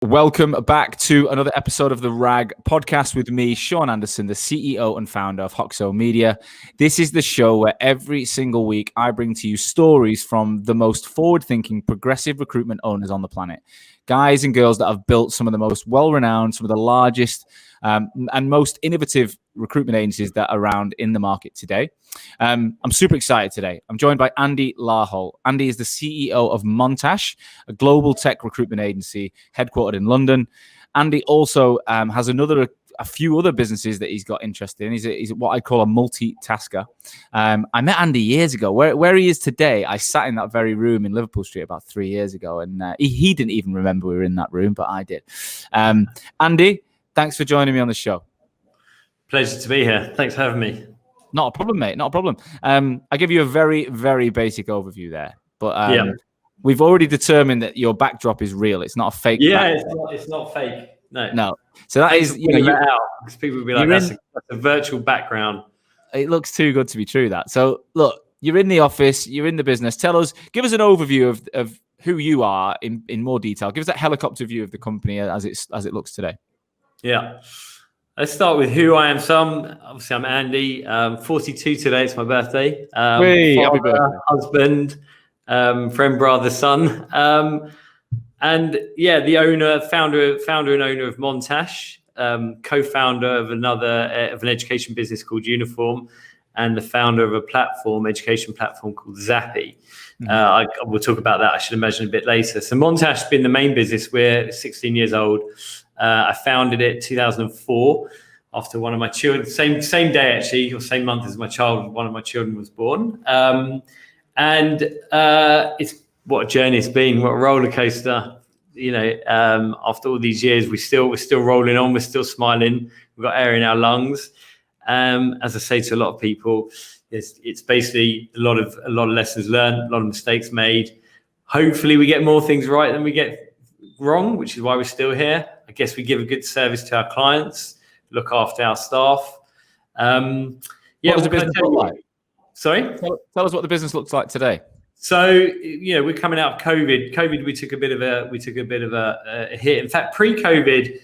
Welcome back to another episode of the RAG podcast with me, Sean Anderson, the CEO and founder of Hoxo Media. This is the show where every single week I bring to you stories from the most forward-thinking, progressive recruitment owners on the planet. Guys and girls that have built some of the most well-renowned, some of the largest and most innovative recruitment agencies that are around in the market today. I'm super excited today. I'm joined by Andy Larholt. Andy is the CEO of Montash, a global tech recruitment agency headquartered in London. Andy also has a few other businesses that he's got interested in. He's what I call a multitasker. I met Andy years ago. Where he is today, I sat in that very room in Liverpool Street about 3 years ago, and he didn't even remember we were in that room, but I did. Andy, thanks for joining me on the show. Pleasure to be here. Thanks for having me. Not a problem, mate. Not a problem. I give you a very, very basic overview there, but we've already determined that your backdrop is real. It's not a fake. Yeah, it's not fake. No. So that is, because people will be like, that's a virtual background. It looks too good to be true. That. So look, you're in the office, you're in the business. Give us an overview of who you are in more detail. Give us that helicopter view of the company as it looks today. Yeah. Let's start with who I am. So I'm Andy. 42 today. It's my birthday. Happy birthday. Husband, friend, brother, son. And yeah, the founder and owner of Montash, co-founder of an education business called Uniform, and the founder of education platform called Zappy. We'll talk about that, I should imagine, a bit later. So Montash has been the main business. We're 16 years old. I founded it in 2004 after one of my children, same day actually, or same month as one of my children was born. And it's what a journey it's been, what a roller coaster. After all these years, we're still rolling on, we're still smiling, we've got air in our lungs. As I say to a lot of people, it's basically a lot of lessons learned, a lot of mistakes made. Hopefully we get more things right than we get wrong, which is why we're still here. I guess we give a good service to our clients, look after our staff. What does the business look like? Sorry? Tell us what the business looks like today. So, we're coming out of COVID. COVID, we took a bit of a hit. In fact, pre-COVID,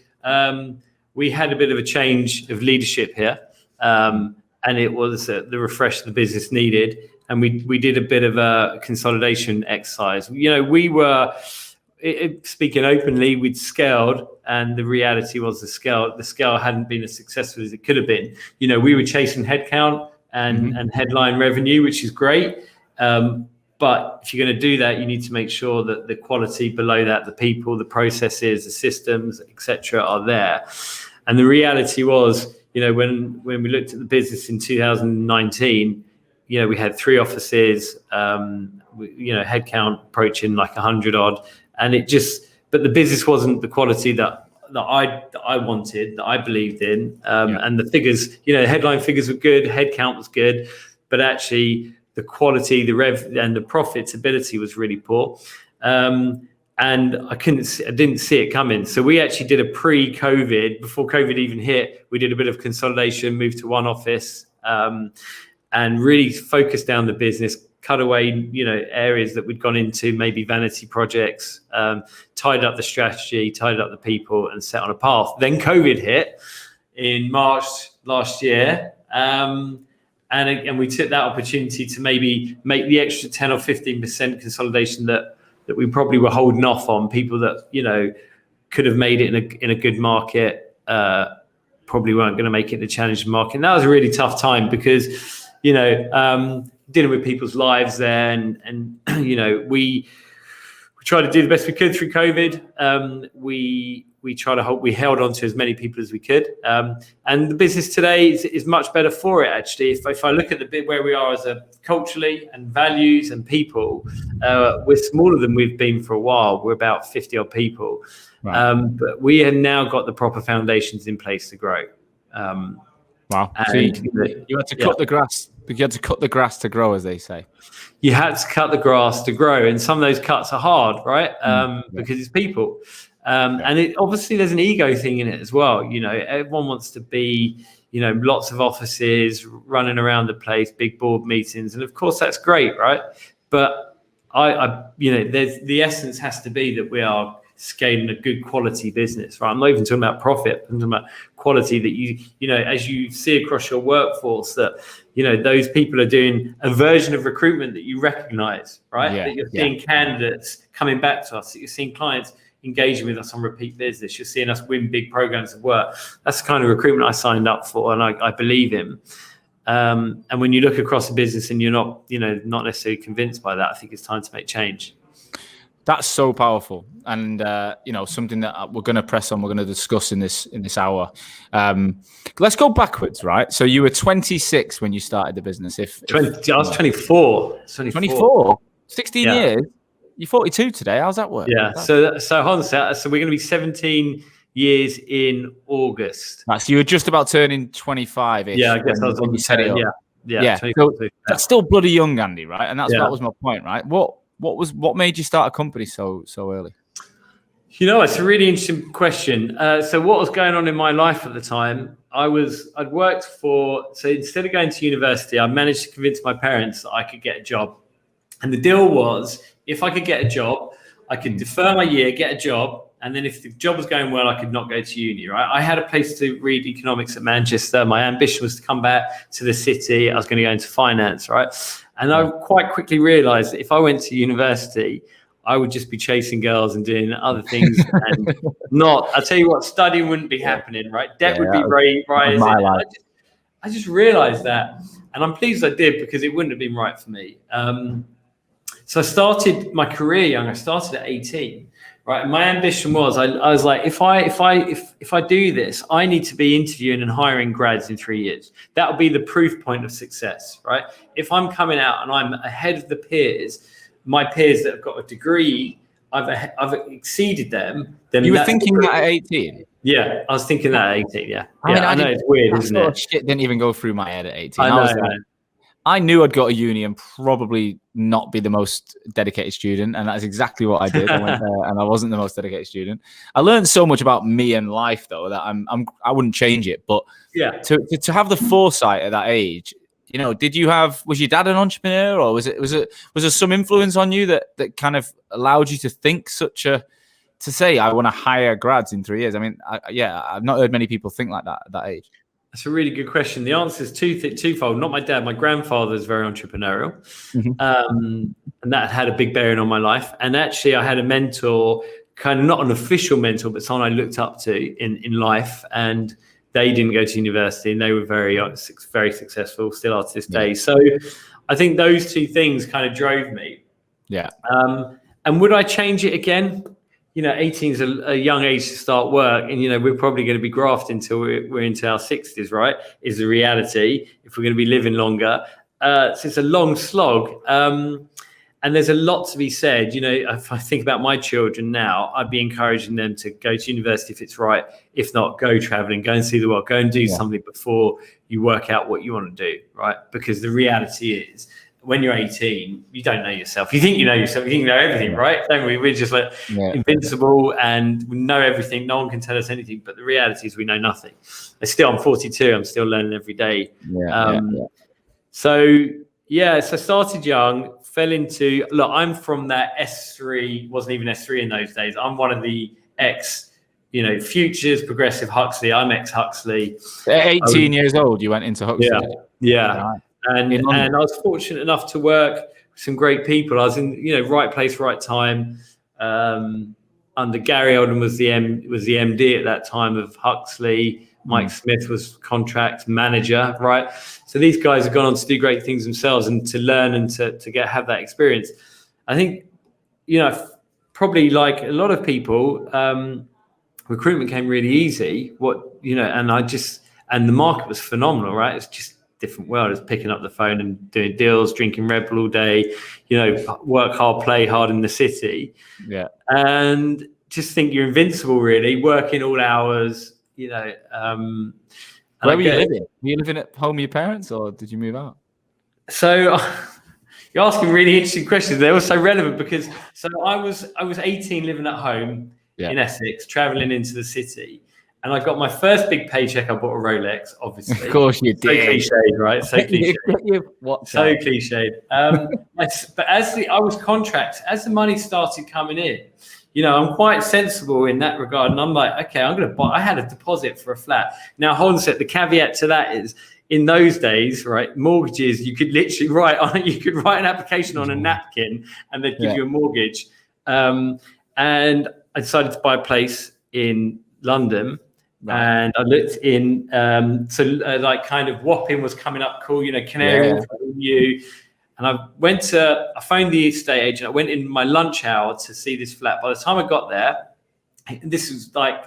we had a bit of a change of leadership here, and it was the refresh the business needed. And we did a bit of a consolidation exercise. We were speaking openly, we'd scaled, and the reality was the scale hadn't been as successful as it could have been. We were chasing headcount and headline revenue, which is great. But if you're going to do that, you need to make sure that the quality below that, the people, the processes, the systems, etc., are there. And the reality was, when we looked at the business in 2019, we had 3 offices, headcount approaching like 100 odd, and but the business wasn't the quality that I wanted, that I believed in, and the figures, headline figures were good, headcount was good, but actually the quality, the rev, and the profitability was really poor. And I didn't see it coming. So we actually did a pre-COVID, before COVID even hit, we did a bit of consolidation, moved to one office, and really focused down the business, cut away, areas that we'd gone into, maybe vanity projects, tied up the strategy, tied up the people, and set on a path. Then COVID hit in March last year. And we took that opportunity to maybe make the extra 10 or 15% consolidation that we probably were holding off on. People that, could have made it in a good market, probably weren't going to make it in a challenging market. And that was a really tough time because, dealing with people's lives there. And we tried to do the best we could through COVID. We held on to as many people as we could. And the business today is much better for it, actually. If I look at the bit where we are as culturally and values and people, we're smaller than we've been for a while. We're about 50 odd people. Right. But we have now got the proper foundations in place to grow. Wow. So you had to cut the grass. You had to cut the grass to grow, as they say. You had to cut the grass to grow. And some of those cuts are hard, right? Because it's people. And obviously there's an ego thing in it as well. Everyone wants to be, lots of offices running around the place, big board meetings. And of course that's great, right? But there's the essence has to be that we are scaling a good quality business, right? I'm not even talking about profit. I'm talking about quality that you know, as you see across your workforce, that, you know, those people are doing a version of recruitment that you recognize, right? Yeah, that you're seeing candidates coming back to us, that you're seeing clients engaging with us on repeat business. You're seeing us win big programs of work. That's the kind of recruitment I signed up for, and I believe in. And when you look across the business and you're not, you know, not necessarily convinced by that, I think it's time to make change. That's so powerful, and you know, something that we're going to press on. We're going to discuss in this hour. Let's go backwards, right? So you were 26 when you started the business. I was 24. 24. 16 years. You're 42 today. How's that work? Yeah. So hold on. So we're going to be 17 years in August. Right, so you were just about turning 25. Yeah, I guess I was on the set. Yeah. So that's still bloody young, Andy, right? And that was my point, right? What made you start a company so early? You know, it's a really interesting question. So what was going on in my life at the time? I'd worked so instead of going to university, I managed to convince my parents that I could get a job. And the deal was, if I could get a job, I could defer my year, get a job, and then if the job was going well, I could not go to uni, right? I had a place to read economics at Manchester. My ambition was to come back to the city. I was going to go into finance, right? And I quite quickly realized that if I went to university, I would just be chasing girls and doing other things and I'll tell you what, studying wouldn't be happening, right? Debt would be rising. I just realized that. And I'm pleased I did, because it wouldn't have been right for me. So I started my career young. I started at 18, right? And my ambition was, I was like, if I do this, I need to be interviewing and hiring grads in 3 years. That will be the proof point of success, right? If I'm coming out and I'm ahead of the peers, my peers that have got a degree, I've exceeded them. Then you were thinking that at 18? Yeah, I was thinking that at 18. Yeah, I know it's weird, isn't it? Shit didn't even go through my head at 18. I know. I knew I'd go to uni and probably not be the most dedicated student, and that's exactly what I did. I went there and I wasn't the most dedicated student. I learned so much about me and life, though, that I wouldn't change it. But to have the foresight at that age, you know, was your dad an entrepreneur, or was there some influence on you that kind of allowed you to think to say, I want to hire grads in 3 years? I mean, I've not heard many people think like that at that age. That's a really good question. The answer is twofold. Not my dad. My grandfather is very entrepreneurial, and that had a big bearing on my life. And actually, I had a mentor, kind of not an official mentor, but someone I looked up to in life. And they didn't go to university, and they were very successful, still are to this day. So I think those two things kind of drove me. Yeah. And would I change it again? You know, 18 is a young age to start work, and, you know, we're probably going to be grafted until we're into our 60s, right? Is the reality, if we're going to be living longer. So it's a long slog. And there's a lot to be said. You know, if I think about my children now, I'd be encouraging them to go to university if it's right. If not, go traveling, go and see the world, go and do something before you work out what you want to do, right? Because the reality is, when you're 18, you don't know yourself. You think you know yourself. You think you know everything, right? Don't we? We're just like invincible and we know everything. No one can tell us anything. But the reality is we know nothing. I'm 42. I'm still learning every day. So I started young, fell into, look, I'm from that S3, wasn't even S3 in those days. I'm one of the Futures, Progressive Huxley. I'm ex-Huxley. At 18 years old, you went into Huxley? Yeah. And I was fortunate enough to work with some great people. I was in, right place, right time. Under Gary Oldham was the MD at that time of Huxley. Mike Smith was contract manager, right? So these guys have gone on to do great things themselves and to learn and to have that experience. I think, probably like a lot of people, recruitment came really easy. And the market was phenomenal, right? It's just different world. It's picking up the phone and doing deals, drinking Red Bull all day, work hard, play hard in the city. Yeah. And just think you're invincible, really, working all hours, Where were you living? Were you living at home with your parents, or did you move out? So you're asking really interesting questions. They're also relevant because I was 18 living at home in Essex, traveling into the city. And I got my first big paycheck. I bought a Rolex, obviously. Of course you did. So cliched, right? So cliched. So cliched. But as the money started coming in, I'm quite sensible in that regard. And I'm like, okay, I'm going to buy. I had a deposit for a flat. Now, hold on a sec. The caveat to that is, in those days, right, mortgages, you could literally write an application on a napkin and they'd give you a mortgage. And I decided to buy a place in London. Right. And I looked in, like kind of Wapping was coming up cool, Canary Wharf, and I phoned the estate agent. I went in my lunch hour to see this flat. By the time I got there, this was like,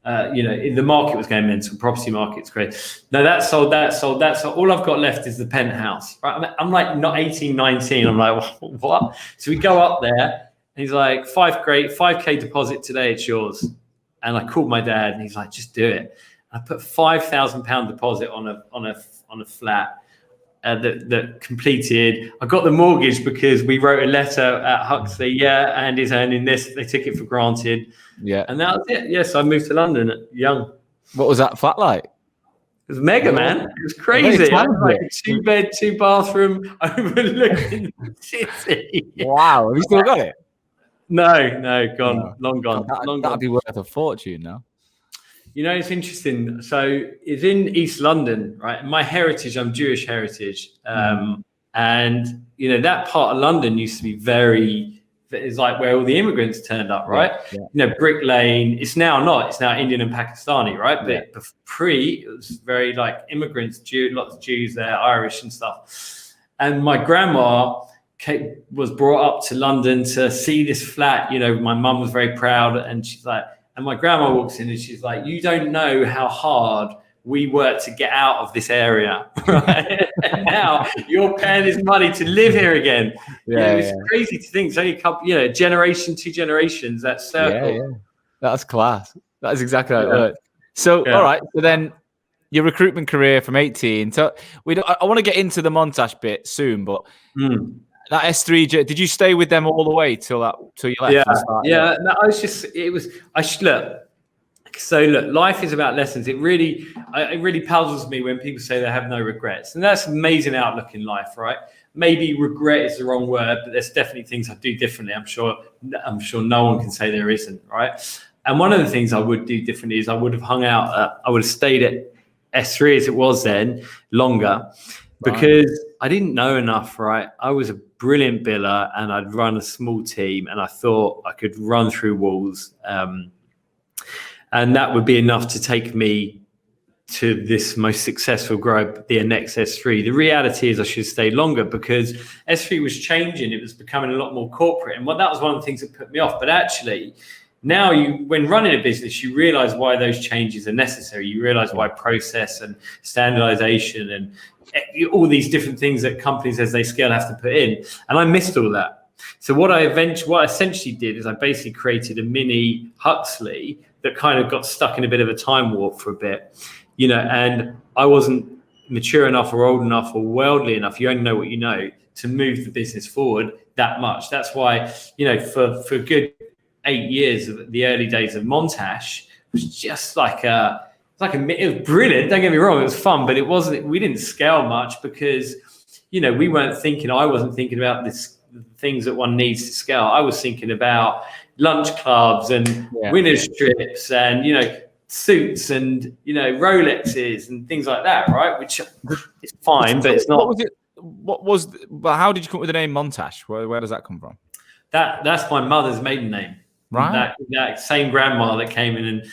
the market was going mental. Property market's great. No, that's sold. All I've got left is the penthouse. Right? I'm like not 18, 19. I'm like, what? So we go up there, and he's like, 5K deposit today. It's yours. And I called my dad, and he's like, just do it. I put £5,000 deposit on a flat. That completed. I got the mortgage because we wrote a letter at Huxley, and he's earning this. They took it for granted. Yeah. And that was it. Yes, I moved to London young. What was that flat like? It was mega, man. It was crazy. I was like a 2-bed, 2-bathroom overlooking the city. Wow. Have you still got it? No, gone. No. Long gone. That'd be worth a fortune, no? It's interesting. So it's in East London, right? My heritage, I'm Jewish heritage. And, that part of London used to be it's like where all the immigrants turned up, right? Yeah. Brick Lane. It's now not. It's now Indian and Pakistani, right? But it was very like immigrants, lots of Jews there, Irish and stuff. And my grandma was brought up to London to see this flat. My mum was very proud, and she's like, and my grandma walks in and she's like, you don't know how hard we worked to get out of this area, right? And now you're paying this money to live here again. It's crazy to think. It's only a couple, generation, 2 generations, that circle. Yeah. That's class. That's exactly how it works. So, all right. So then your recruitment career from 18. So I want to get into the Montage bit soon, but that S3, did you stay with them all the way till you left? No, look, life is about lessons. It really puzzles me when people say they have no regrets, and that's an amazing outlook in life, right? Maybe regret is the wrong word, but there's definitely things I do differently. I'm sure no one can say there isn't, right? And one of the things I would do differently is I would have hung out. I would have stayed at S3 as it was then longer. Because I didn't know enough, right? I was a brilliant biller and I'd run a small team and I thought I could run through walls. And that would be enough to take me to this most successful growth, the next S3. The reality is I should stay longer because S3 was changing. It was becoming a lot more corporate. And that was one of the things that put me off. But actually, now when running a business, you realize why those changes are necessary. You realize why process and standardization and all these different things that companies as they scale have to put in. And I missed all that. So what I essentially did is I basically created a mini Huxley that kind of got stuck in a bit of a time warp for a bit, and I wasn't mature enough or old enough or worldly enough. You only know what you know to move the business forward that much. That's why, for a good 8 years of the early days of Montash, it was just it was brilliant. Don't get me wrong, it was fun, but we didn't scale much because, I wasn't thinking about things that one needs to scale. I was thinking about lunch clubs and winners trips and, suits and, Rolexes and things like that, right? Which is fine, but it's not. How did you come up with the name Montash? Where does that come from? That's my mother's maiden name. Right. That same grandma that came in and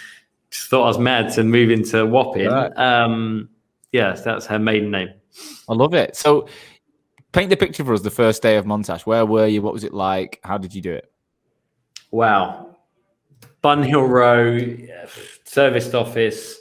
thought I was mad to move into Wapping. Right. Yes, that's her maiden name. I love it. So paint the picture for us the first day of Montage. Where were you? What was it like? How did you do it? Wow. Bun Hill Row, serviced office.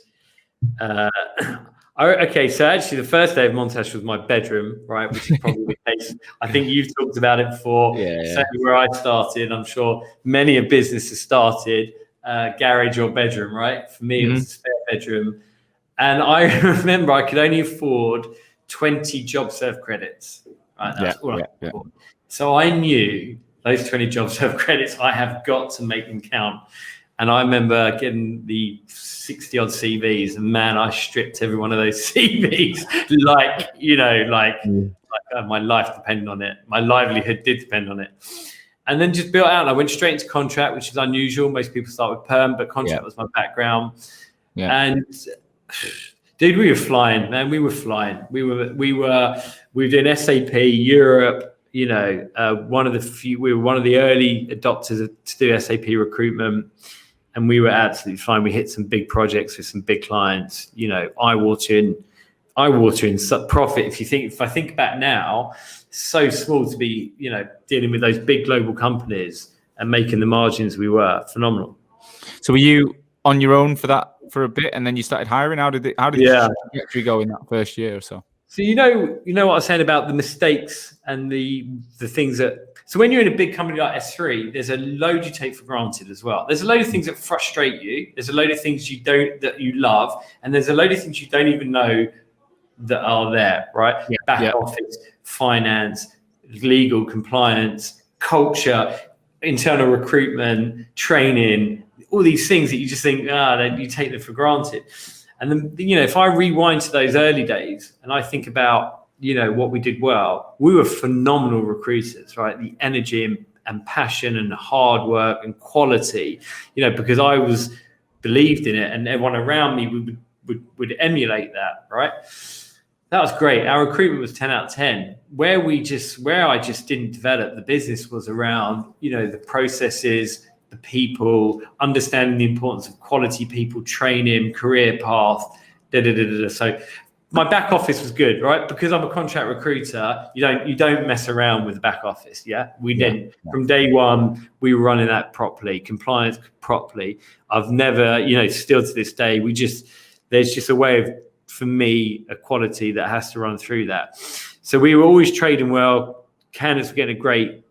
Okay, so actually the first day of Montage was my bedroom, right, which is probably the case. I think you've talked about it before. Certainly where I started. I'm sure many a business has started. Garage or bedroom, right? For me, it was a spare bedroom. And I remember I could only afford 20 job serve credits. Right? That's all I could afford. So I knew those 20 job serve credits, I have got to make them count. And I remember getting the 60 odd CVs, and man, I stripped every one of those CVs like my life depended on it. My livelihood did depend on it. and then just built out. And I went straight into contract, which is unusual. Most people start with perm, but contract was my background. Yeah. And dude, we were flying, man. We were flying. We were doing SAP Europe. You know, we were one of the early adopters to do SAP recruitment, and we were absolutely fine. We hit some big projects with some big clients. You know, eye-watering profit. If I think back now, so small to be, you know, dealing with those big global companies and making the margins we were. Phenomenal. So were you on your own for a bit, and then you started hiring? How did the trajectory go in that first year or so? So you know what I was saying about the mistakes and the things that. So when you're in a big company like S3, there's a load you take for granted as well. There's a load of things that frustrate you. There's a load of things that you love, and there's a load of things you don't even know that are there, right? Yeah. Back office, finance, legal, compliance, culture, internal recruitment, training, all these things that you just think, you take them for granted. And then, you know, if I rewind to those early days and I think about, you know, what we did well, we were phenomenal recruiters, right? The energy and passion and hard work and quality, you know, because I believed in it, and everyone around me would emulate that, right? That was great. Our recruitment was 10 out of 10. Where I just didn't develop the business was around, you know, the processes, the people, understanding the importance of quality people, training, career path, So my back office was good, right? Because I'm a contract recruiter, you don't mess around with the back office. Yeah, we didn't. Yeah. From day one, we were running that properly, compliance properly. I've never, you know, still to this day, there's just a way of, for me, a quality that has to run through that. So we were always trading well. Candidates were getting a great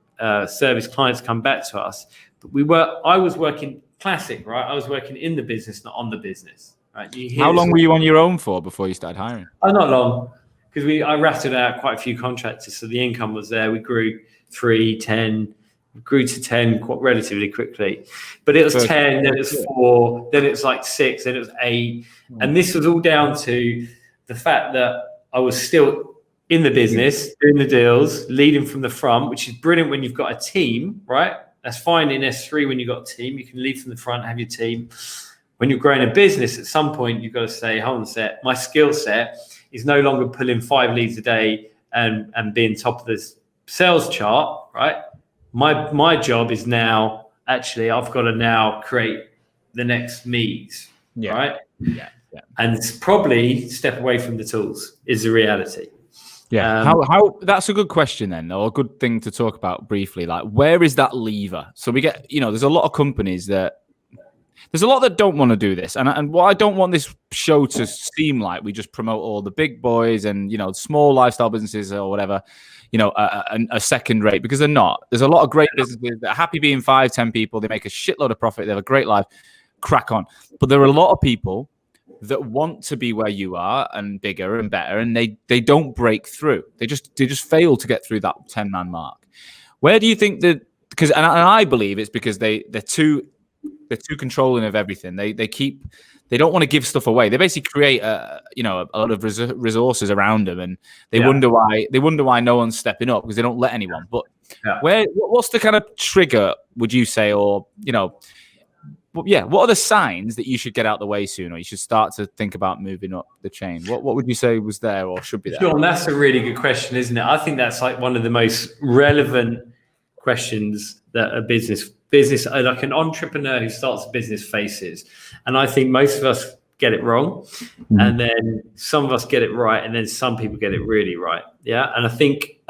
service. Clients come back to us. But I was working classic, right? I was working in the business, not on the business. Right? How long were you on your own for before you started hiring? Not long, because I ratted out quite a few contractors. So the income was there. We grew 3, 10, grew to 10 quite relatively quickly. But it was 10, then it was 4, then it was like 6, then it was 8. And this was all down to the fact that I was still in the business, doing the deals, leading from the front, which is brilliant when you've got a team, right? That's fine in S3 when you've got a team. You can lead from the front, have your team. When you're growing a business, at some point, you've got to say, hold on a sec, my skill set is no longer pulling 5 leads a day and being top of the sales chart, right? My job is now, actually, I've got to now create the next me's, right? Yeah. And it's probably step away from the tools is the reality. Yeah. How that's a good question then, or a good thing to talk about briefly. Like, where is that lever? So we get, you know, there's a lot of companies that don't want to do this. And what I don't want this show to seem like, we just promote all the big boys and, you know, small lifestyle businesses or whatever, you know, a second rate, because they're not. There's a lot of great businesses that are happy being 5, 10 people. They make a shitload of profit. They have a great life. Crack on. But there are a lot of people that want to be where you are and bigger and better, and they don't break through. They just fail to get through that 10-man mark. Where do you think that? Because and I believe it's because they're too controlling of everything. They don't want to give stuff away. They basically create a lot of resources around them, and they wonder why no one's stepping up, because they don't let anyone. But what's the kind of trigger, would you say, or, you know? But what are the signs that you should get out the way soon, or you should start to think about moving up the chain? What would you say was there or should be there? Sure, that's a really good question, isn't it? I think that's like one of the most relevant questions that a business like an entrepreneur who starts a business faces. And I think most of us get it wrong, and then some of us get it right, and then some people get it really right. Yeah, and I think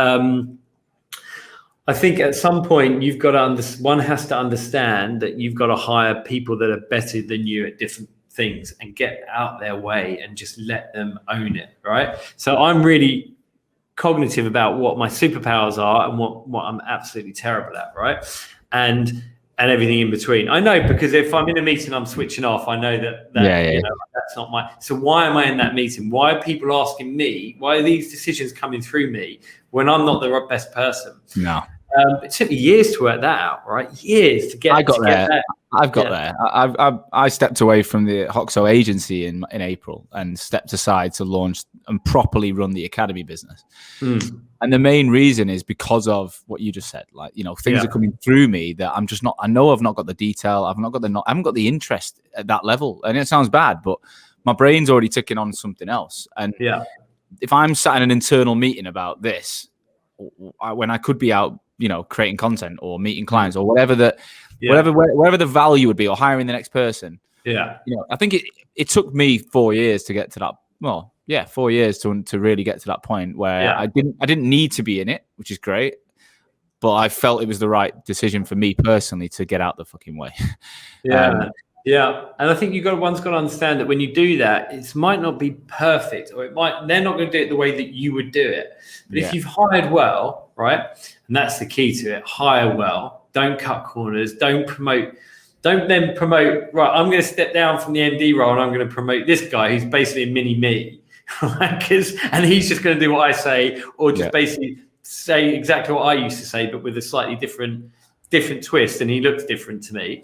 at some point you've got to one has to understand that you've got to hire people that are better than you at different things and get out their way and just let them own it, right? So I'm really cognitive about what my superpowers are and what I'm absolutely terrible at, right? And everything in between. I know, because if I'm in a meeting, I'm switching off. I know that you know, that's not my. So why am I in that meeting? Why are people asking me? Why are these decisions coming through me when I'm not the best person? No. It took me years to work that out, right? Years to get. I got there. I've got there. I stepped away from the Hoxo agency in April and stepped aside to launch and properly run the academy business. Mm. And the main reason is because of what you just said. Like, things are coming through me that I'm just not, I know I've not got the detail. I haven't got the interest at that level. And it sounds bad, but my brain's already ticking on something else. And if I'm sat in an internal meeting about this, when I could be out, creating content or meeting clients or whatever wherever the value would be, or hiring the next person. Yeah. I think it took me 4 years to get to that. Well, 4 years to really get to that point where I didn't need to be in it, which is great. But I felt it was the right decision for me personally to get out the fucking way. Yeah. And I think one's got to understand that when you do that, it might not be perfect, or they're not going to do it the way that you would do it. But if you've hired well, right? And that's the key to it. Hire well. Don't cut corners. Don't then promote, right, I'm going to step down from the MD role and I'm going to promote this guy who's basically a mini me. And he's just going to do what I say, or just basically say exactly what I used to say, but with a slightly different twist, and he looks different to me.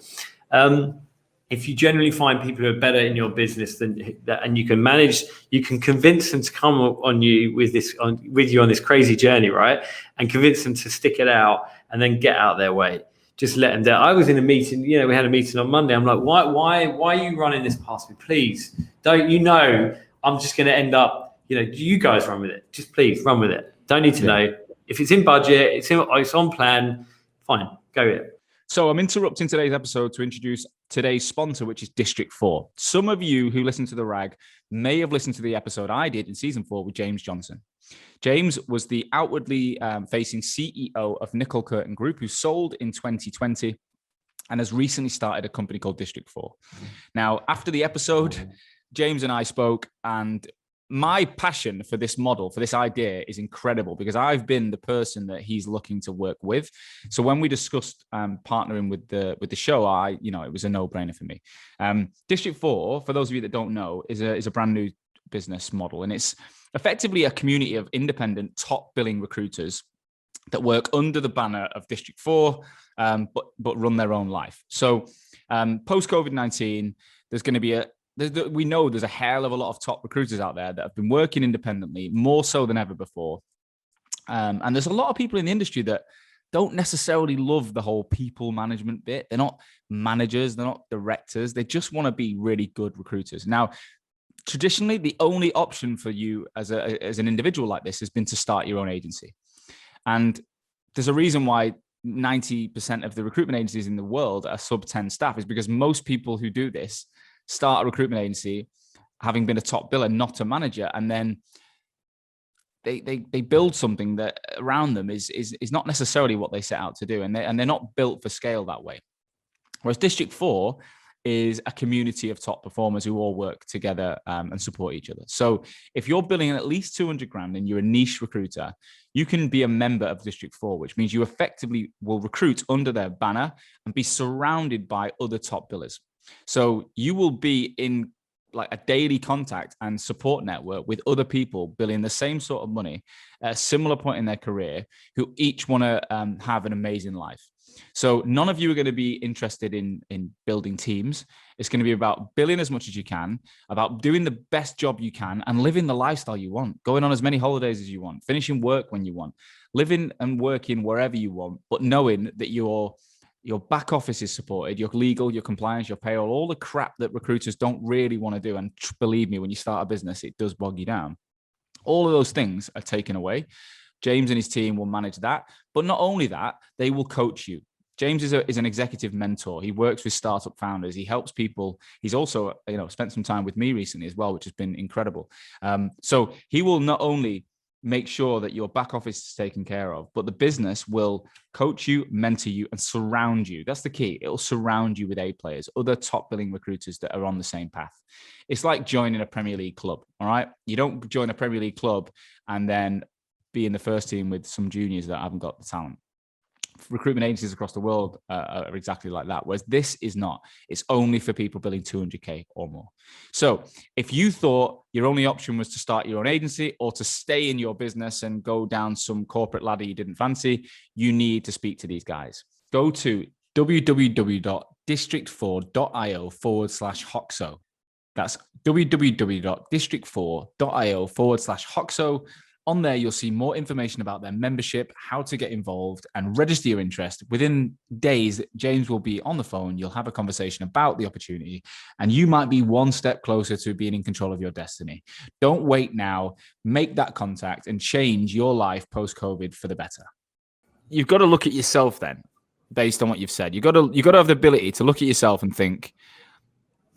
If you generally find people who are better in your business and you can convince them to come on you with you on this crazy journey, right? And convince them to stick it out and then get out their way. Just let them down. I was in a meeting, we had a meeting on Monday. I'm like, why are you running this past me? Please don't, I'm just going to end up, you guys run with it. Just please run with it. Don't need to know. If it's in budget, it's on plan, fine, go with it. So I'm interrupting today's episode to introduce today's sponsor, which is District 4. Some of you who listen to The Rag may have listened to the episode I did in season 4 with James Johnson. James was the outwardly facing CEO of Nickel Curtain Group, who sold in 2020 and has recently started a company called District 4. Now, after the episode, James and I spoke, and my passion for this model, for this idea, is incredible because I've been the person that he's looking to work with. So when we discussed partnering with the show, it was a no-brainer for me. District 4, for those of you that don't know, is a brand new business model, and it's effectively a community of independent top billing recruiters that work under the banner of District 4, but run their own life. So post COVID-19, there's going to be we know there's a hell of a lot of top recruiters out there that have been working independently, more so than ever before. And there's a lot of people in the industry that don't necessarily love the whole people management bit. They're not managers, they're not directors. They just want to be really good recruiters. Now, traditionally, the only option for you as an individual like this has been to start your own agency. And there's a reason why 90% of the recruitment agencies in the world are sub 10 staff, is because most people who do this start a recruitment agency having been a top biller, not a manager, and then they build something that around them is not necessarily what they set out to do, and they're not built for scale that way. Whereas District 4 is a community of top performers who all work together and support each other. So if you're billing at least 200 grand and you're a niche recruiter, you can be a member of District 4, which means you effectively will recruit under their banner and be surrounded by other top billers. So you will be in like a daily contact and support network with other people billing the same sort of money at a similar point in their career, who each want to have an amazing life. So none of you are going to be interested in building teams. It's going to be about billing as much as you can, about doing the best job you can, and living the lifestyle you want, going on as many holidays as you want, finishing work when you want, living and working wherever you want, but knowing that your back office is supported, your legal, your compliance, your payroll, all the crap that recruiters don't really want to do. And believe me, when you start a business, it does bog you down. All of those things are taken away. James and his team will manage that. But not only that, they will coach you. James is an executive mentor. He works with startup founders. He helps people. He's also, spent some time with me recently as well, which has been incredible. So he will not only make sure that your back office is taken care of, but the business will coach you, mentor you, and surround you. That's the key. It'll surround you with A players, other top billing recruiters that are on the same path. It's like joining a Premier League club. All right. You don't join a Premier League club and then be in the first team with some juniors that haven't got the talent. Recruitment agencies across the world are exactly like that, whereas this is not. It's only for people billing 200K or more. So if you thought your only option was to start your own agency or to stay in your business and go down some corporate ladder you didn't fancy, you need to speak to these guys. Go to www.district4.io/Hoxo. That's www.district4.io/Hoxo. On there, you'll see more information about their membership, how to get involved, and register your interest. Within days, James will be on the phone. You'll have a conversation about the opportunity, and you might be one step closer to being in control of your destiny. Don't wait now. Make that contact and change your life post-COVID for the better. You've got to look at yourself then, based on what you've said. You've got to have the ability to look at yourself and think,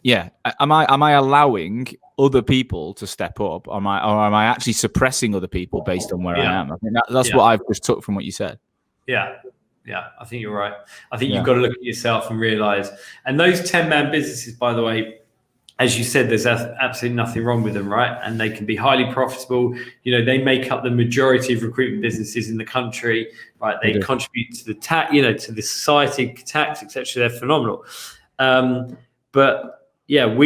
yeah, am I allowing other people to step up? Or am I actually suppressing other people based on where I am? I think that's what I've just took from what you said. Yeah, I think you're right. I think you've got to look at yourself and realize, and those 10-man businesses, by the way, as you said, there's absolutely nothing wrong with them, right? And they can be highly profitable. You know, they make up the majority of recruitment businesses in the country, right? They contribute to the tax, to the society, tax, etc. They're phenomenal. But yeah, my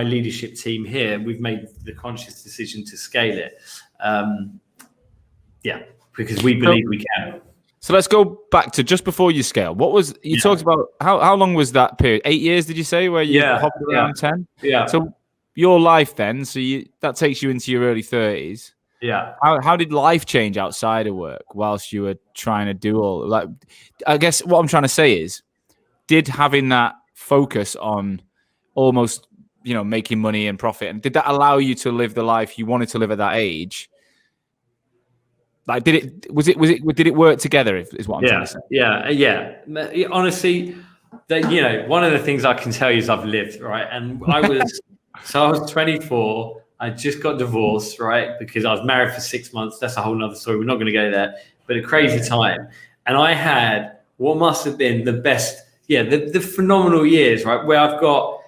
leadership team here, we've made the conscious decision to scale it. Because we believe we can. So let's go back to just before you scale. What was you talked about? How long was that period? 8 years, did you say? Where you hopped around 10? Yeah. So your life then, that takes you into your early 30s. Yeah. How did life change outside of work whilst you were trying to do all like? I guess what I'm trying to say is, did having that focus on almost making money and profit, and did that allow you to live the life you wanted to live at that age? Like, did it work together? Is what I'm trying to say. Yeah. Honestly, one of the things I can tell you is I've lived, right? And I was 24. I just got divorced, right? Because I was married for 6 months. That's a whole nother story. We're not going to go there. But a crazy time, and I had what must have been the best. Yeah, the phenomenal years, right? Where I've got,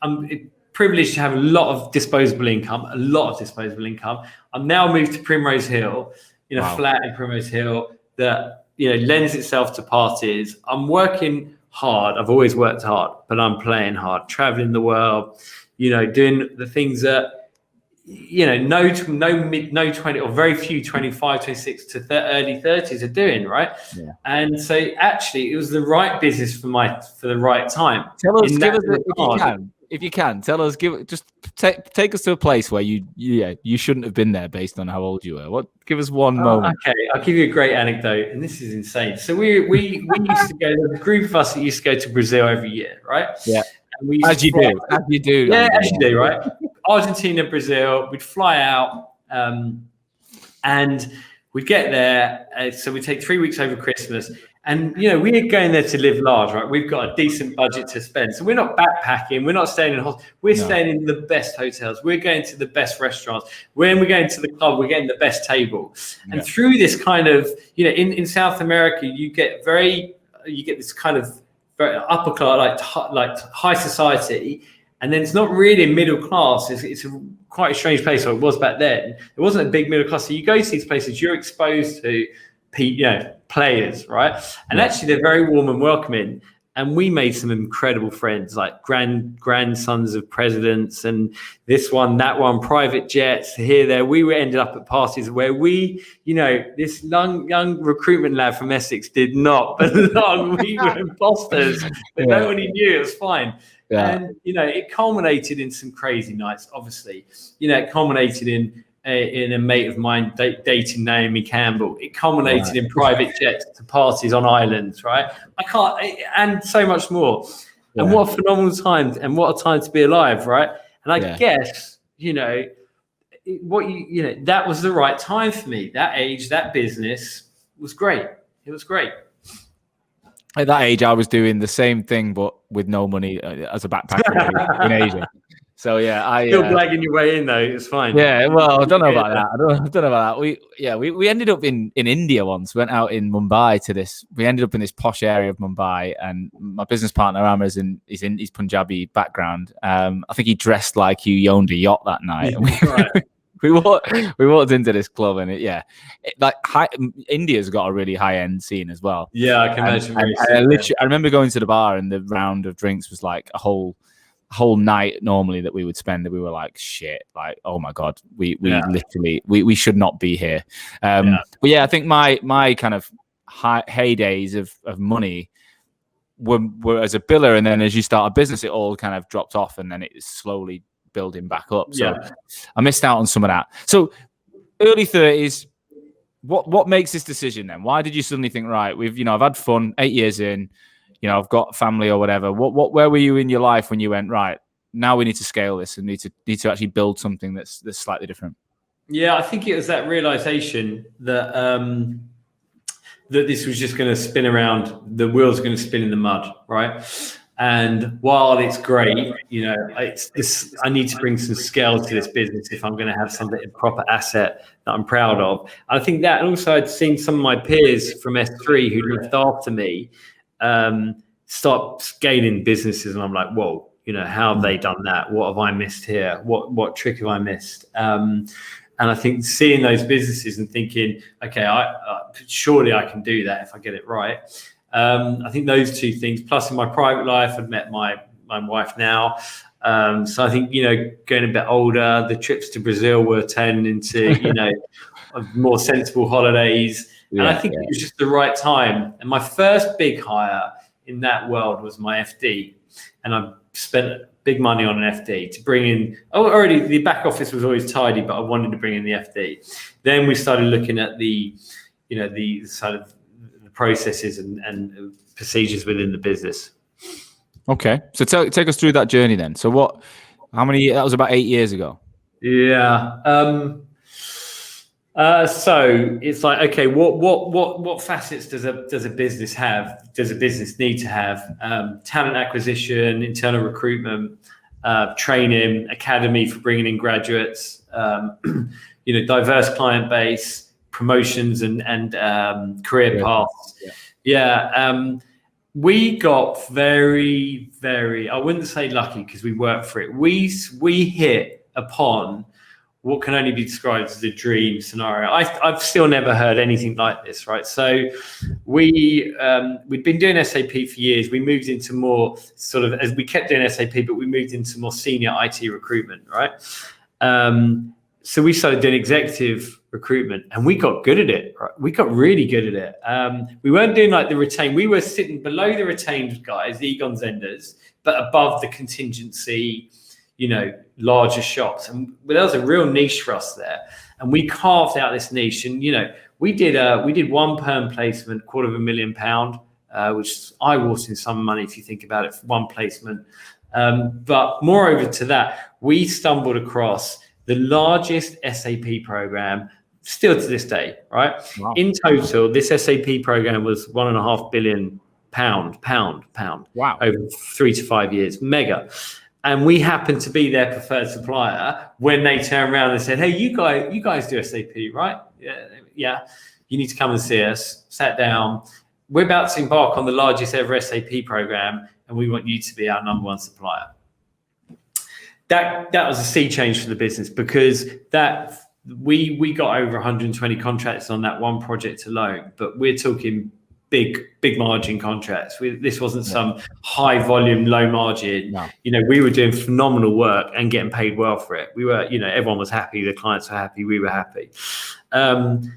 I'm privileged to have a lot of disposable income. I'm now moved to Primrose Hill, in a flat in Primrose Hill that, lends itself to parties. I'm working hard. I've always worked hard, but I'm playing hard, traveling the world, doing the things that, no 20 or very few 25, 26 to early 30s are doing, right? Yeah. And so actually it was the right business for the right time. Tell us, if you can, tell us, take us to a place where you shouldn't have been there based on how old you were. Give us one moment. Okay, I'll give you a great anecdote, and this is insane. So we used to go, there's a group of us that used to go to Brazil every year, right? Yeah. As you do. Yeah, as you do, right? Argentina, Brazil, we'd fly out and we'd get there. So we'd take 3 weeks over Christmas. And, we're going there to live large, right? We've got a decent budget to spend. So we're not backpacking. We're not staying in hotels. We're staying in the best hotels. We're going to the best restaurants. When we're going to the club, we're getting the best table. And through this kind of, in South America, you get this kind of very upper class, like high society. And then it's not really middle class. It's quite a strange place, or it was back then. It wasn't a big middle class. So you go to these places, you're exposed to players, right? And actually, they're very warm and welcoming. And we made some incredible friends, like grandsons of presidents, and this one, that one, private jets here, there. We ended up at parties where this young recruitment lad from Essex did not belong. We were imposters, but nobody knew. It was fine. Yeah. And it culminated in some crazy nights. Obviously, it culminated in a mate of mine dating Naomi Campbell. It culminated in private jets to parties on islands, right? And so much more. Yeah. And what a phenomenal time, and what a time to be alive, right? And I guess, that was the right time for me. That age, that business was great. It was great. At that age, I was doing the same thing, but with no money as a backpacker in Asia. So I still blagging your way in though. It's fine. Yeah, well, I don't know about that. I don't know about that. We ended up in India once. We went out in Mumbai to this. We ended up in this posh area of Mumbai, and my business partner Amar is in his Punjabi background. I think he dressed like he owned a yacht that night. We walked into this club, and India's got a really high end scene as well. Yeah, I can imagine. I remember going to the bar, and the round of drinks was like a whole night normally that we would spend, that we were like, shit, like, oh my god, we literally we should not be here. But I think my kind of heydays of money were as a biller, and then as you start a business, it all kind of dropped off, and then it's slowly building back up. So I missed out on some of that. So early 30s, what makes this decision then? Why did you suddenly think, right, I've had fun, 8 years in, I've got family or whatever. Where were you in your life when you went, right, now we need to scale this and need to actually build something that's slightly different? Yeah, I think it was that realization that that this was just going to spin around, the wheels are going to spin in the mud, right? And while it's great, it's this, I need to bring some scale to this business if I'm going to have something, a proper asset that I'm proud of. I think that, and also I'd seen some of my peers from S3 who left after me start scaling businesses, and I'm like, whoa, how have they done that? What have I missed here? What trick have I missed? And I think seeing those businesses and thinking, okay, surely I can do that if I get it right. I think those two things, plus in my private life, I've met my wife now. So I think, going a bit older, the trips to Brazil were turning into, more sensible holidays. Yeah, and I think it was just the right time. And my first big hire in that world was my FD. And I spent big money on an FD to bring in. Already the back office was always tidy, but I wanted to bring in the FD. Then we started looking at the sort of the processes and procedures within the business. Okay, so take us through that journey then. So that was about 8 years ago. Yeah. So it's like, okay, what facets does a business have? Does a business need to have? Talent acquisition, internal recruitment, training, academy for bringing in graduates, diverse client base, promotions and career paths. We got very, very, I wouldn't say lucky because we worked for it. We hit upon what can only be described as a dream scenario. I've still never heard anything like this, right? So we'd been doing SAP for years. We moved into more sort of, as we kept doing SAP, but we moved into more senior IT recruitment, right? So we started doing executive recruitment, and we got good at it. Right? We got really good at it. We weren't doing like the retained. We were sitting below the retained guys, the Egon Zenders, but above the contingency, larger shops. And there was a real niche for us there. And we carved out this niche. And, we did one perm placement, £250,000, which is eye-watering sum of money if you think about it, for one placement. But moreover to that, we stumbled across the largest SAP program still to this day, right? Wow. In total, this SAP program was £1.5 billion pound. Wow. Over 3 to 5 years, mega. And we happened to be their preferred supplier when they turned around and said, hey, you guys do SAP, right? Yeah. You need to come and see us. Sat down. We're about to embark on the largest ever SAP program, and we want you to be our number one supplier. That was a sea change for the business, because that we got over 120 contracts on that one project alone, but we're talking big margin contracts. This wasn't some high volume, low margin. No. We were doing phenomenal work and getting paid well for it. We were, everyone was happy. The clients were happy. We were happy. And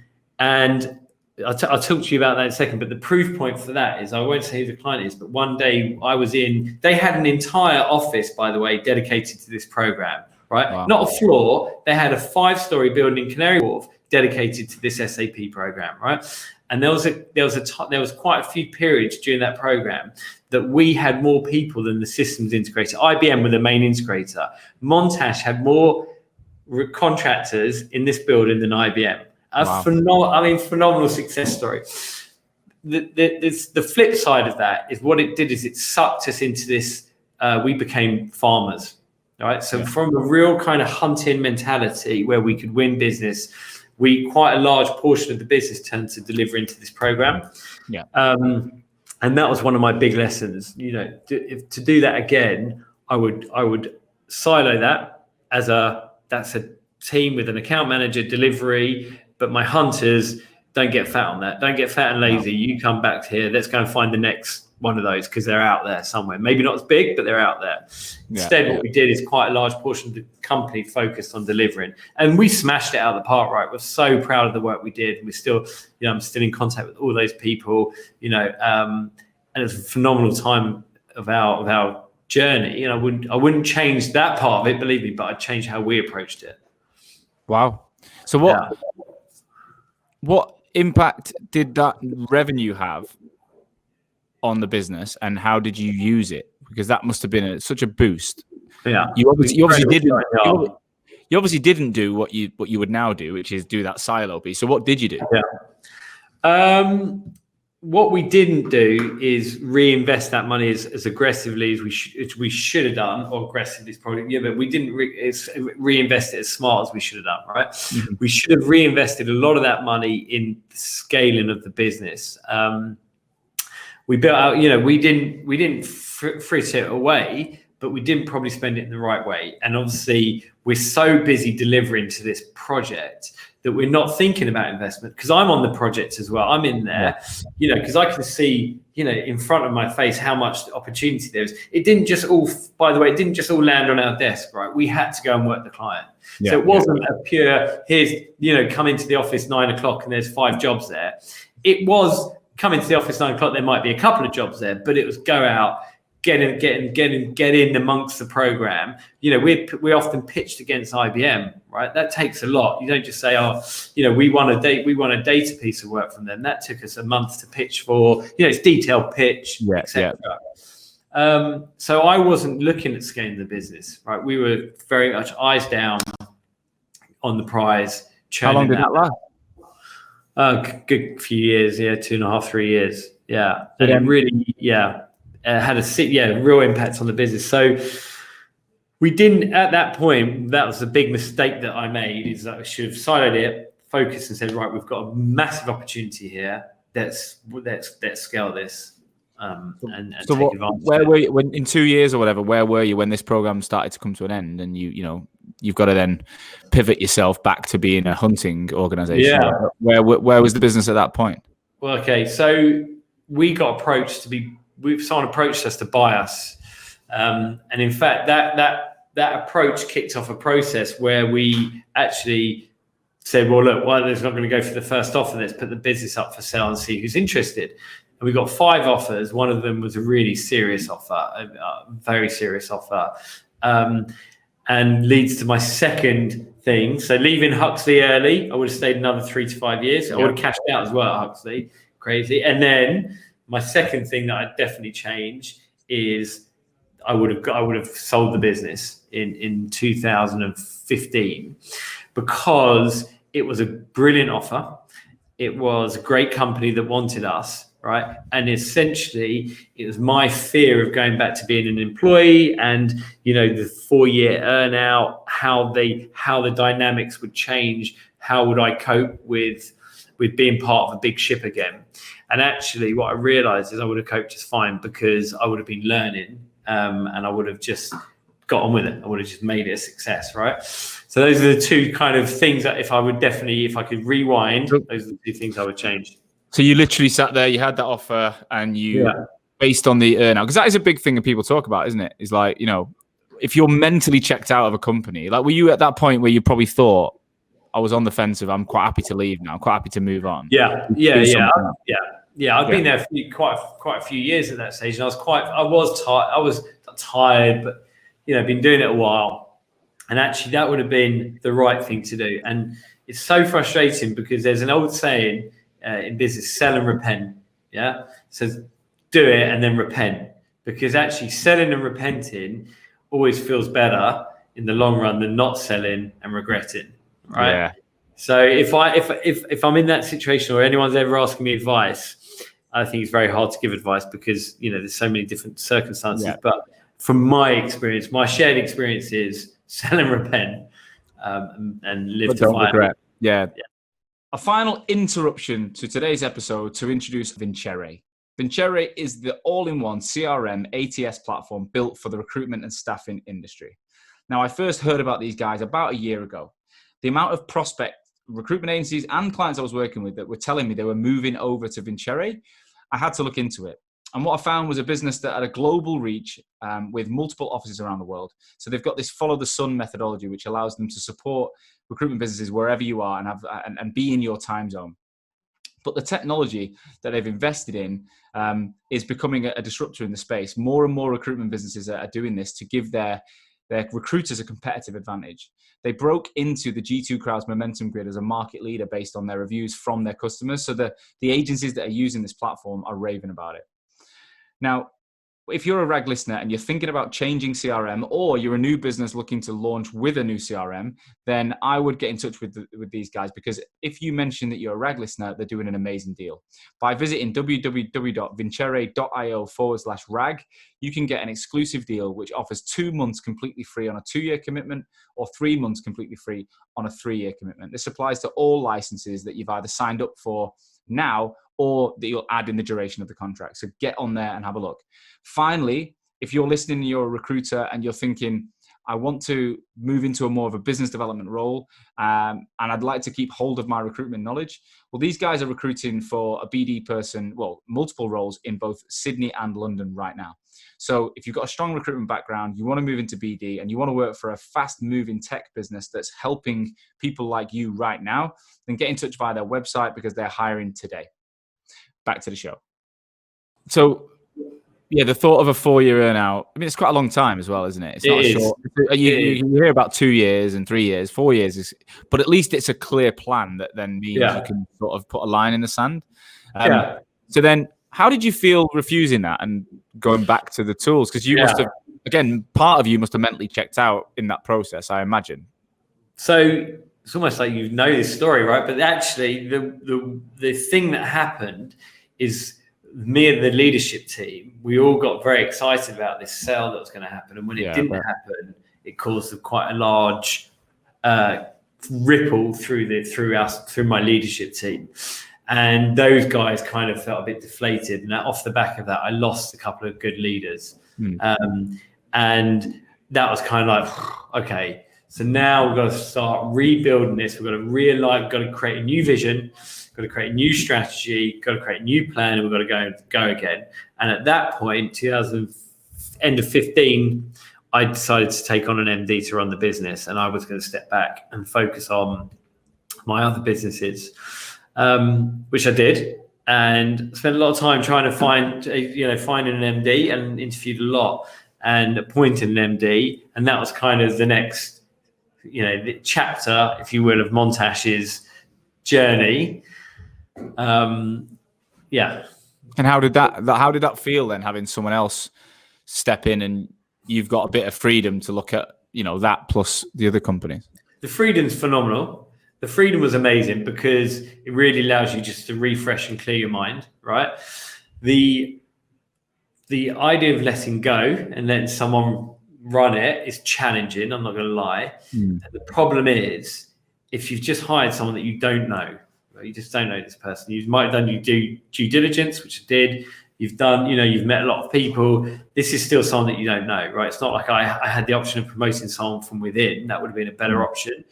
I'll talk to you about that in a second. But the proof point for that is, I won't say who the client is, but one day they had an entire office, by the way, dedicated to this program, right? Wow. Not a floor. They had a 5-story building in Canary Wharf dedicated to this SAP program, right? And there was quite a few periods during that program that we had more people than the systems integrator. IBM were the main integrator. Montash had more contractors in this building than IBM. Wow. Phenomenal success story. The flip side of that is what it did is it sucked us into this. We became farmers, right? So from a real kind of hunting mentality where we could win business, quite a large portion of the business turned to deliver into this program. Yeah. And that was one of my big lessons. To do that again, I would silo that that's a team with an account manager, delivery, but my hunters don't get fat on that. Don't get fat and lazy. No. You come back here. Let's go and find the next one of those, because they're out there somewhere. Maybe not as big, but they're out there. Instead, what we did is quite a large portion of the company focused on delivering, and we smashed it out of the park. Right, we're so proud of the work we did. We're still, I'm still in contact with all those people. and it's a phenomenal time of our journey. And I wouldn't change that part of it, believe me, but I'd change how we approached it. Wow. So what impact did that revenue have on the business, and how did you use it? Because that must have been such a boost. Yeah. You obviously didn't do what you would now do, which is do that silo piece. So what did you do? Yeah. What we didn't do is reinvest that money as aggressively as we should have done, or aggressively is probably, but we didn't reinvest it as smart as we should have done, right? Mm-hmm. We should have reinvested a lot of that money in the scaling of the business. We built out, we didn't frit it away, but we didn't probably spend it in the right way. And obviously we're so busy delivering to this project that we're not thinking about investment, because I'm on the project as well. I'm in there, because I can see, in front of my face how much opportunity there is. It didn't just all land on our desk, right? We had to go and work the client. So it wasn't a pure, here's, come into the office 9 o'clock and there's 5 jobs there. It was come into the office 9 o'clock, there might be a couple of jobs there, but it was go out, get in amongst the program. We often pitched against IBM, right? That takes a lot. You don't just say, we want a data piece of work from them. That took us a month to pitch for. It's detailed pitch, etc. So I wasn't looking at scaling the business, right? We were very much eyes down on the prize. How long did that last? Good few years, 2.5, 3 years, and it really, had a real impact on the business. So we didn't, at that point, that was a big mistake that I made, is that I should have siloed it, focused and said, right, we've got a massive opportunity here. Let's scale this. And so take advantage. Where were you when, in 2 years or whatever, where were you when this program started to come to an end, and you've got to then pivot yourself back to being a hunting organization? Where was the business at that point? Well, okay, so we got approached someone approached us to buy us, and in fact that approach kicked off a process where we actually said, well, look, well, there's not going to go for the first offer. Let's put the business up for sale and see who's interested. And we got 5 offers. One of them was a really serious offer, a very serious offer, and leads to my second thing. So leaving Huxley early, I would have stayed another 3 to 5 years. I would have cashed out as well at Huxley. Crazy. And then my second thing that I'd definitely change is I would have sold the business in 2015, because it was a brilliant offer. It was a great company that wanted us, right? And essentially it was my fear of going back to being an employee, and the 4-year earn out, how the dynamics would change. How would I cope with being part of a big ship again? And actually what I realized is I would have coped just fine, because I would have been learning, and I would have just got on with it. I would have just made it a success, right? So those are the 2 kind of things that if I could rewind, those are the 2 things I would change. So you literally sat there, you had that offer, and you, based on the earn out, because that is a big thing that people talk about, isn't it? It's like, if you're mentally checked out of a company, like, were you at that point where you probably thought, I was on the fence of, I'm quite happy to leave now, I'm quite happy to move on? Yeah. I'd been there for quite a few years at that stage, and I was tired, but been doing it a while, and actually that would have been the right thing to do. And it's so frustrating, because there's an old saying in business: sell and repent. Yeah, so do it and then repent, because actually selling and repenting always feels better in the long run than not selling and regretting. Right. Yeah. So if I'm in that situation, or anyone's ever asking me advice, I think it's very hard to give advice, because there's so many different circumstances. Yeah. But from my experience, my shared experience is sell and repent, and live to fight. Regret. Yeah. A final interruption to today's episode to introduce Vincere. Vincere is the all-in-one CRM ATS platform built for the recruitment and staffing industry. Now, I first heard about these guys about a year ago. The amount of prospect recruitment agencies and clients I was working with that were telling me they were moving over to Vincere, I had to look into it. And what I found was a business that had a global reach with multiple offices around the world. So they've got this follow the sun methodology, which allows them to support recruitment businesses wherever you are and be in your time zone. But the technology that they've invested in is becoming a disruptor in the space. More and more recruitment businesses are doing this to give their recruiters a competitive advantage. They broke into the G2 Crowd's momentum grid as a market leader based on their reviews from their customers. So the agencies that are using this platform are raving about it. Now, if you're a RAG listener and you're thinking about changing CRM, or you're a new business looking to launch with a new CRM, then I would get in touch with these guys, because if you mention that you're a RAG listener, they're doing an amazing deal. By visiting www.vincere.io/RAG, you can get an exclusive deal which offers 2 months completely free on a 2-year commitment, or 3 months completely free on a 3-year commitment. This applies to all licenses that you've either signed up for now or that you'll add in the duration of the contract. So get on there and have a look. Finally, if you're listening and you're a recruiter and you're thinking, I want to move into a more of a business development role, and I'd like to keep hold of my recruitment knowledge. Well, these guys are recruiting for a BD person, well, multiple roles in both Sydney and London right now. So if you've got a strong recruitment background, you want to move into BD, and you want to work for a fast moving tech business that's helping people like you right now, then get in touch via their website, because they're hiring today. Back to the show. So, yeah, the thought of a 4-year earn-out, I mean, it's quite a long time as well, isn't it? It's not short. You hear about 2 years and 3 years, 4 years, but at least it's a clear plan that then means you can sort of put a line in the sand. So then, how did you feel refusing that and going back to the tools? Because you must have, again, part of you must have mentally checked out in that process, I imagine. So it's almost like you know this story, right? But actually, the thing that happened is, me and the leadership team, we all got very excited about this sale that was going to happen. And when it didn't happen, it caused quite a large ripple through my leadership team. And those guys kind of felt a bit deflated. And off the back of that, I lost a couple of good leaders. And that was kind of like, okay, so now we've got to start rebuilding this. We've got to realign, we've got to create a new vision, got to create a new strategy, got to create a new plan, and we've got to go again. And at that point, end of 15, I decided to take on an MD to run the business, and I was going to step back and focus on my other businesses, which I did, and spent a lot of time trying to finding an MD, and interviewed a lot and appointed an MD, and that was kind of the next, the chapter, if you will, of Montash's journey. And how did that feel then, having someone else step in and you've got a bit of freedom to look at that plus the other companies? The freedom's phenomenal. The freedom was amazing because it really allows you just to refresh and clear your mind, right? The idea of letting go and letting someone run it is challenging, I'm not going to lie. The problem is, if you've just hired someone that you don't know, you just don't know this person. You might have done your due diligence, which I did. You've done, you've met a lot of people. This is still someone that you don't know, right? It's not like I had the option of promoting someone from within. That would have been a better option.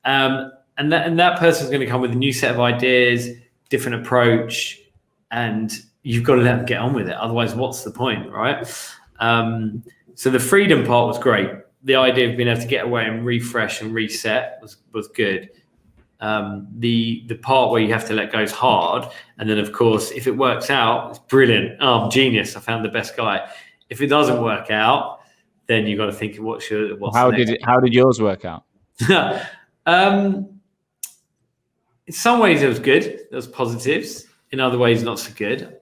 And that person's going to come with a new set of ideas, different approach, and you've got to let them get on with it. Otherwise, what's the point, right? So the freedom part was great. The idea of being able to get away and refresh and reset was good. The part where you have to let go is hard, and then of course, if it works out, it's brilliant. Oh, I'm genius! I found the best guy. If it doesn't work out, then you've got to think, how did yours work out? In some ways, it was good. There was positives. In other ways, not so good.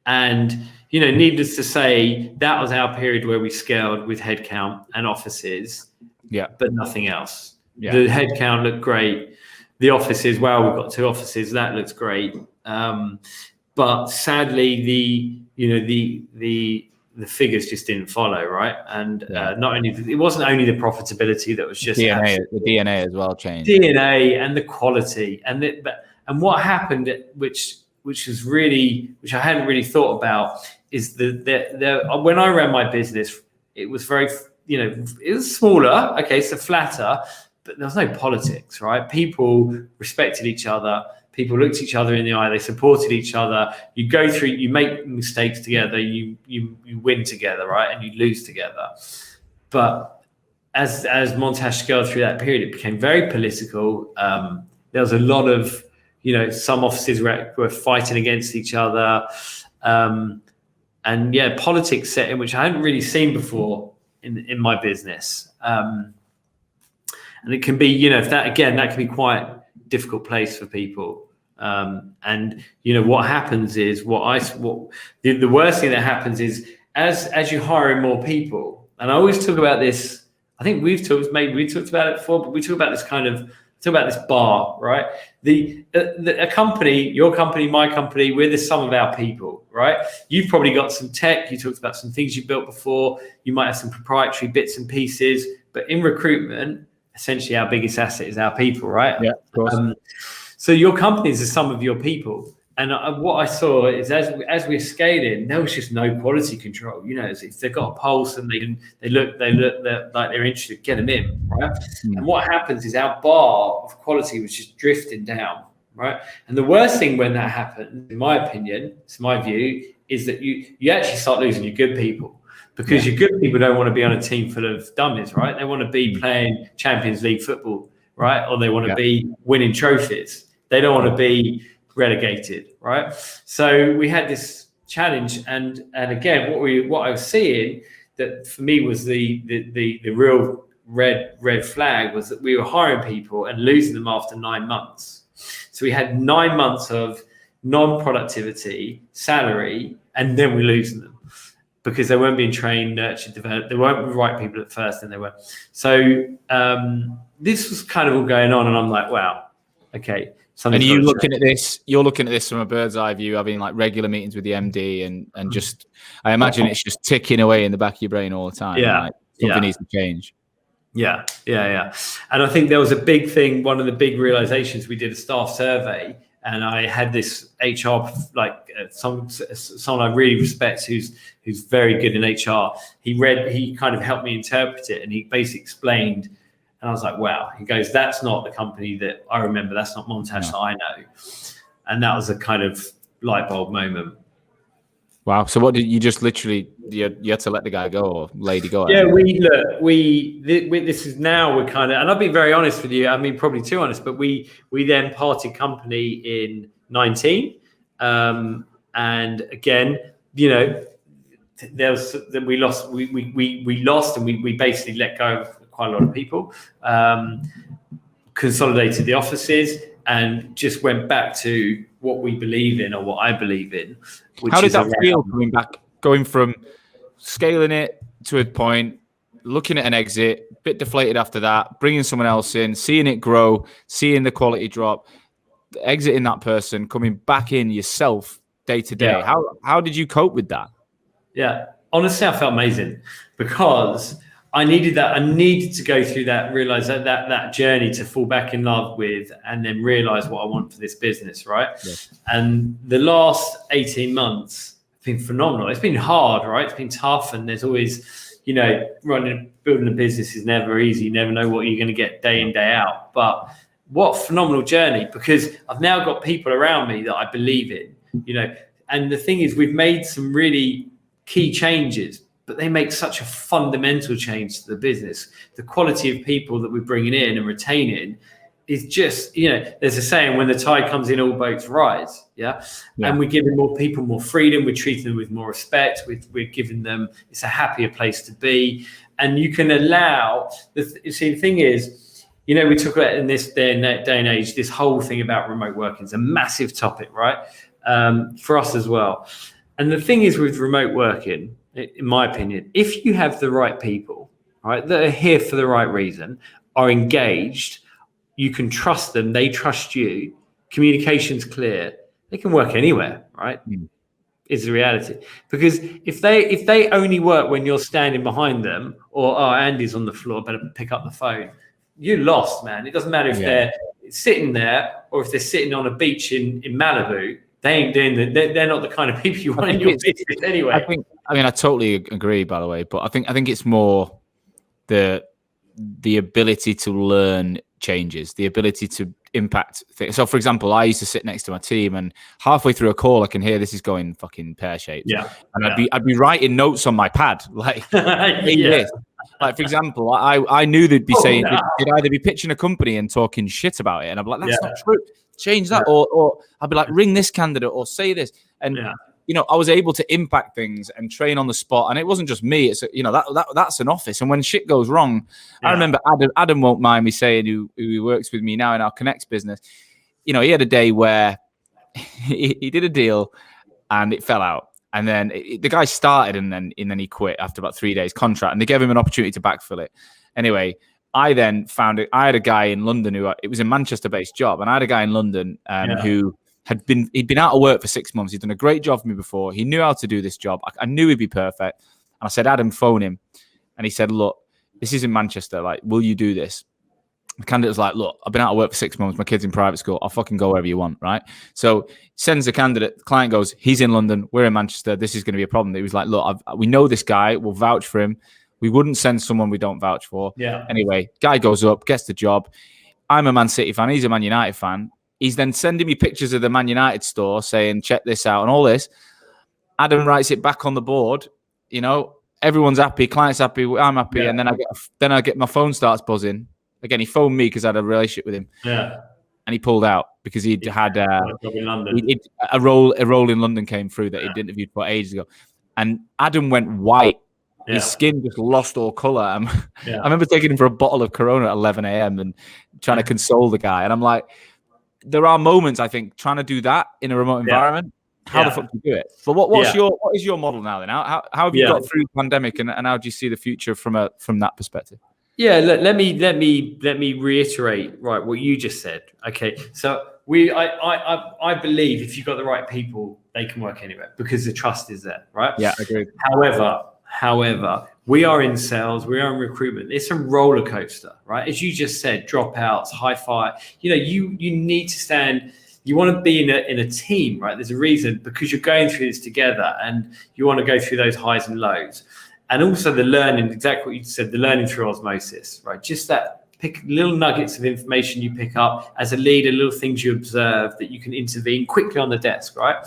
And needless to say, that was our period where we scaled with headcount and offices. But nothing else. The headcount looked great. The offices, we've got 2 offices. That looks great. But sadly, the figures just didn't follow, right? And it wasn't only the profitability that was just the DNA as well changed. DNA and the quality and what happened, which I hadn't really thought about, is when I ran my business, it was very, it was smaller. Okay, so flatter. But there was no politics, right? People respected each other. People looked each other in the eye. They supported each other. You go through, you make mistakes together. You win together, right? And you lose together. But as Montage scaled through that period, it became very political. There was a lot of some offices were fighting against each other. And yeah, politics set in, which I hadn't really seen before in my business. And it can be, that can be quite a difficult place for people. And what happens is the worst thing that happens is as you hire in more people, and I always talk about this. I think we talked about it before, but we talk about this this bar, right? A company, your company, my company, we're the sum of our people, right? You've probably got some tech. You talked about some things you built before. You might have some proprietary bits and pieces, but in recruitment, essentially our biggest asset is our people, right? Yeah, of course. So your company is the sum of your people. And what I saw is as we're scaling, there was just no quality control. If they've got a pulse and they look like they're interested, get them in, right? And what happens is our bar of quality was just drifting down, right? And the worst thing when that happens, in my opinion, it's my view, is that you actually start losing your good people, because your good people don't want to be on a team full of dummies, right? They want to be playing Champions League football, right? Or they want to be winning trophies. They don't want to be relegated, right? So we had this challenge, and again, what I was seeing that for me was the real red flag was that we were hiring people and losing them after 9 months. So we had 9 months of non-productivity, salary, and then we're losing them because they weren't being trained, nurtured, developed. They weren't the right people at first, and they were. So this was kind of all going on, and I'm like, wow, okay. And you're looking at this from a bird's eye view, having like regular meetings with the MD and just, I imagine it's just ticking away in the back of your brain all the time. Yeah. Like something needs to change. Yeah. And I think there was a big thing, one of the big realizations, we did a staff survey, and I had this HR, someone I really respect who's very good in HR. He kind of helped me interpret it, and he basically explained. And I was like, wow. He goes, that's not the company that I remember. That's not Montage that I know. And that was a kind of light bulb moment. Wow. So what did you just literally, you had to let the guy go or lady go? Yeah, this is now we're kind of, and I'll be very honest with you. I mean, probably too honest, but we then parted company in 19. And again, there was we lost and we basically let go of quite a lot of people, consolidated the offices, and just went back to what we believe in, or what I believe in. How did that feel going from scaling it to a point, looking at an exit, bit deflated after that, bringing someone else in, seeing it grow, seeing the quality drop, exiting that person, coming back in yourself day to day? How did you cope with that? Yeah, honestly, I felt amazing, because I needed that. I needed to go through that, realize that journey to fall back in love with, and then realize what I want for this business, right? Yes. And the last 18 months have been phenomenal. It's been hard, right? It's been tough, and there's always, building a business is never easy. You never know what you're going to get day in, day out. But what a phenomenal journey, because I've now got people around me that I believe in, and the thing is, we've made some really key changes, but they make such a fundamental change to the business. The quality of people that we're bringing in and retaining is just, there's a saying, when the tide comes in, all boats rise. Yeah. And we're giving more people more freedom. We're treating them with more respect. We're giving them, it's a happier place to be. And you can allow, the thing is, we talk about in this day and age, this whole thing about remote working is a massive topic, right? For us as well. And the thing is with remote working, in my opinion, if you have the right people, right, that are here for the right reason, are engaged, you can trust them, they trust you, communication's clear, they can work anywhere, right? Is the reality. Because if they only work when you're standing behind them, or Andy's on the floor, better pick up the phone, you're lost, man. It doesn't matter if they're sitting there or if they're sitting on a beach in Malibu. They ain't doing that. They're not the kind of people you want in your business anyway. I totally agree, by the way, but I think it's more the ability to learn changes, the ability to impact things. So, for example, I used to sit next to my team, and halfway through a call, I can hear this is going fucking pear-shaped. Yeah, and I'd be writing notes on my pad, like this. Like, for example, I knew they'd be saying they'd either be pitching a company and talking shit about it, and I'm like, that's not true. change that, or I'd be like, ring this candidate or say this. And, I was able to impact things and train on the spot. And it wasn't just me. It's, that's an office. And when shit goes wrong, I remember Adam won't mind me saying, who works with me now in our Connects business. He had a day where he did a deal and it fell out. And then the guy started and then he quit after about 3 days contract, and they gave him an opportunity to backfill it. Anyway, I then found I had a guy in London it was a Manchester-based job, and I had a guy in London who he'd been out of work for 6 months. He'd done a great job for me before. He knew how to do this job. I knew he'd be perfect. And I said, Adam, phone him. And he said, look, this is in Manchester. Like, will you do this? The candidate was like, look, I've been out of work for 6 months. My kid's in private school. I'll fucking go wherever you want, right? So sends the candidate. The client goes, he's in London. We're in Manchester. This is going to be a problem. He was like, look, we know this guy. We'll vouch for him. We wouldn't send someone we don't vouch for. Yeah. Anyway, guy goes up, gets the job. I'm a Man City fan. He's a Man United fan. He's then sending me pictures of the Man United store saying, check this out and all this. Adam writes it back on the board. Everyone's happy. Client's happy. I'm happy. And then I get my phone starts buzzing. Again, he phoned me because I had a relationship with him. Yeah. And he pulled out because he'd had a role in London came through that he'd interviewed for ages ago. And Adam went white. Yeah. His skin just lost all color. I remember taking him for a bottle of Corona at 11 a.m. and trying to console the guy. And I'm like, there are moments, I think, trying to do that in a remote environment. How the fuck do you do it? But what is your model now then? How have you got through the pandemic, and how do you see the future from that perspective? Yeah, let me reiterate what you just said. Okay, so I believe if you've got the right people, they can work anywhere because the trust is there, right? Yeah, I agree. However, we are in sales, we are in recruitment. It's a roller coaster, right? As you just said, dropouts, high fire. You need to stand. You want to be in a team, right? There's a reason, because you're going through this together, and you want to go through those highs and lows. And also the learning, exactly what you said, the learning through osmosis, right? Just that pick little nuggets of information you pick up as a leader, little things you observe that you can intervene quickly on the desk, right?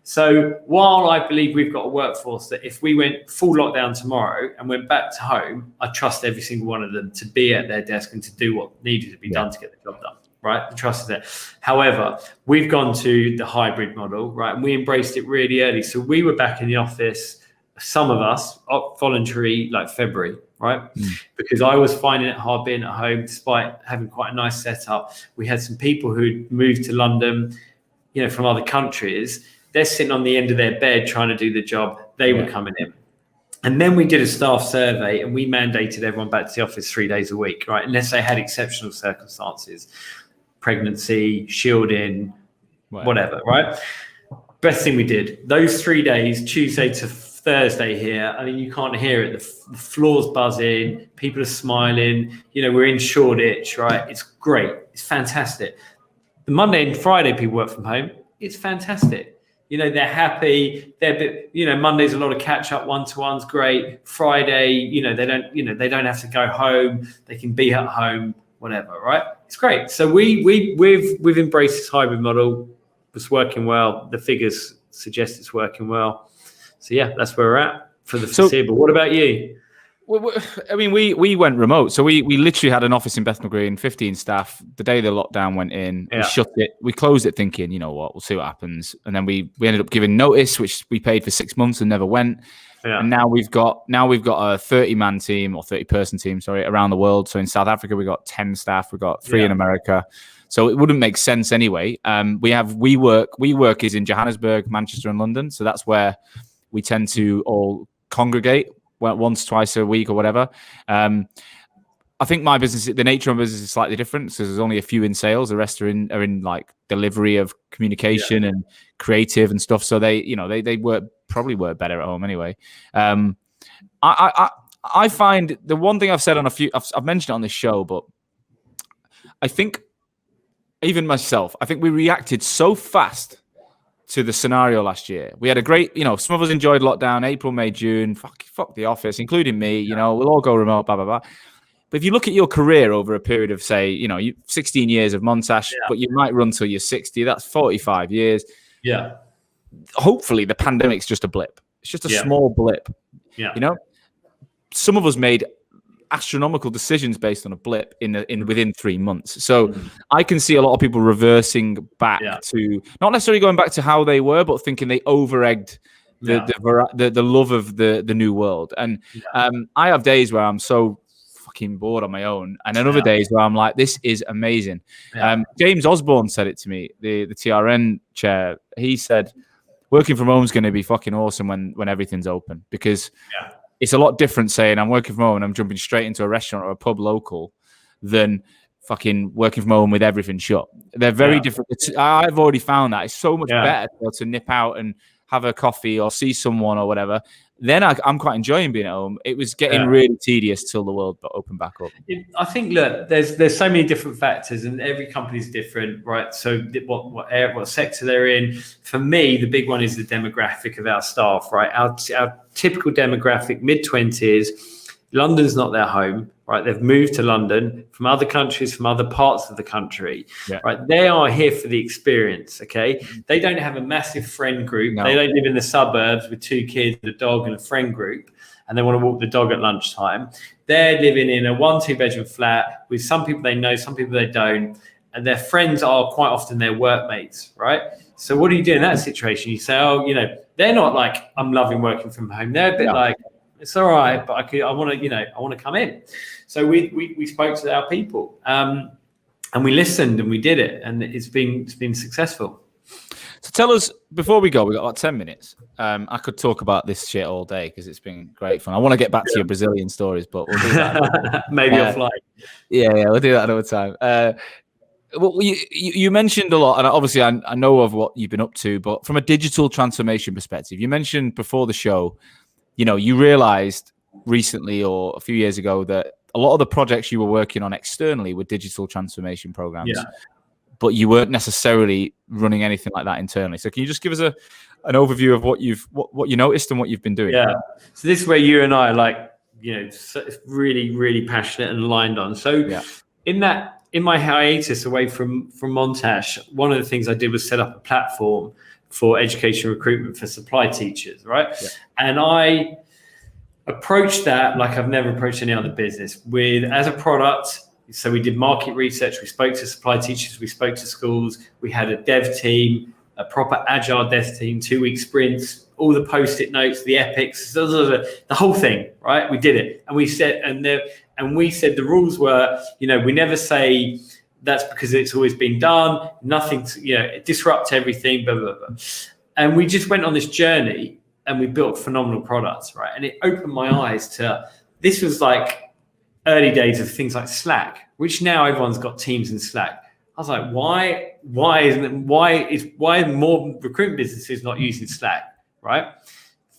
So while I believe we've got a workforce that if we went full lockdown tomorrow and went back to home, I trust every single one of them to be at their desk and to do what needed to be done to get the job done, right? The trust is there. However, we've gone to the hybrid model, right? And we embraced it really early. So we were back in the office, some of us, voluntary, like February, right? Because I was finding it hard being at home despite having quite a nice setup. We had some people who'd moved to London, from other countries. They're sitting on the end of their bed trying to do the job. They were coming in. And then we did a staff survey and we mandated everyone back to the office 3 days a week, right? Unless they had exceptional circumstances, pregnancy, shielding, whatever, right? Best thing we did. Those 3 days, Tuesday to Thursday here, I mean, you can't hear it. The floor's buzzing. People are smiling. We're in Shoreditch, right? It's great. It's fantastic. The Monday and Friday people work from home. It's fantastic. They're happy. They're a bit, Monday's a lot of catch up, one-to-ones, great. Friday, they don't have to go home. They can be at home, whatever, right? It's great. So we've embraced this hybrid model. It's working well. The figures suggest it's working well. So that's where we're at for the foreseeable. What about you? Well, I mean, we went remote. So we literally had an office in Bethnal Green, 15 staff. The day the lockdown went in, we shut it. We closed it thinking, you know what, we'll see what happens. And then we ended up giving notice, which we paid for 6 months and never went. Yeah. And now we've got a 30-man team or 30-person team, around the world. So in South Africa, we got 10 staff. We got 3 in America. So it wouldn't make sense anyway. We have WeWork is in Johannesburg, Manchester, and London. So that's where we tend to all congregate once, twice a week or whatever. I think my business, the nature of my business is slightly different. So there's only a few in sales. The rest are in like delivery of communication and creative and stuff. So they probably work better at home anyway. I find the one thing I've said on I've mentioned it on this show, but I think even myself, I think we reacted so fast to the scenario last year. We had a great, some of us enjoyed lockdown, April, May, June, fuck the office, including me, we'll all go remote, blah, blah, blah. But if you look at your career over a period of, say, 16 years of Montash, but you might run till you're 60, that's 45 years. Yeah. Hopefully the pandemic's just a blip. It's just a small blip. Yeah. Some of us made astronomical decisions based on a blip in within 3 months. So I can see a lot of people reversing back to not necessarily going back to how they were, but thinking they over-egged the love of the new world. And I have days where I'm so fucking bored on my own, and then other days where I'm like, this is amazing. James Osborne said it to me, the TRN chair. He said working from home is going to be fucking awesome when everything's open, because it's a lot different saying I'm working from home and I'm jumping straight into a restaurant or a pub local than fucking working from home with everything shut. They're very different. I've already found that it's so much better to be able to nip out and have a coffee or see someone or whatever. Then I'm quite enjoying being at home. It was getting really tedious till the world opened back up. I think, look, there's so many different factors, and every company's different, right? So what sector they're in. For me, the big one is the demographic of our staff, right? Our typical demographic, mid-20s. London's not their home, right? They've moved to London from other countries, from other parts of the country, right? They are here for the experience, okay? They don't have a massive friend group. No. They don't live in the suburbs with 2 kids, a dog and a friend group, and they want to walk the dog at lunchtime. They're living in a 1-2 bedroom flat with some people they know, some people they don't, and their friends are quite often their workmates, right? So what do you do in that situation? You say, oh, they're not like, I'm loving working from home. They're a bit like, it's all right, but I want to come in. So we spoke to our people, and we listened and we did it, and it's been successful. So tell us, before we go, we got about 10 minutes. I could talk about this shit all day because it's been great fun. I want to get back to your Brazilian stories, but we'll do that. Maybe offline. Yeah, we'll do that another time. Well, you mentioned a lot, and obviously I know of what you've been up to, but from a digital transformation perspective, you mentioned before the show, you realized recently or a few years ago that a lot of the projects you were working on externally were digital transformation programs, but you weren't necessarily running anything like that internally. So can you just give us an overview of what you noticed and what you've been doing? Yeah. So this is where you and I are really, really passionate and aligned on. So in my hiatus away from Montage, one of the things I did was set up a platform for education recruitment for supply teachers, right? And I approached that like I've never approached any other business, as a product. So we did market research, we spoke to supply teachers, we spoke to schools, we had a dev team, a proper agile dev team, 2-week sprints, all the post-it notes, the epics, the whole thing, right? We did it. And we said the rules were, we never say that's because it's always been done, nothing to, disrupt everything, blah, blah, blah. And we just went on this journey and we built phenomenal products, right? And it opened my eyes to, this was like early days of things like Slack, which now everyone's got Teams and Slack. I was like, why more recruitment businesses not using Slack, right?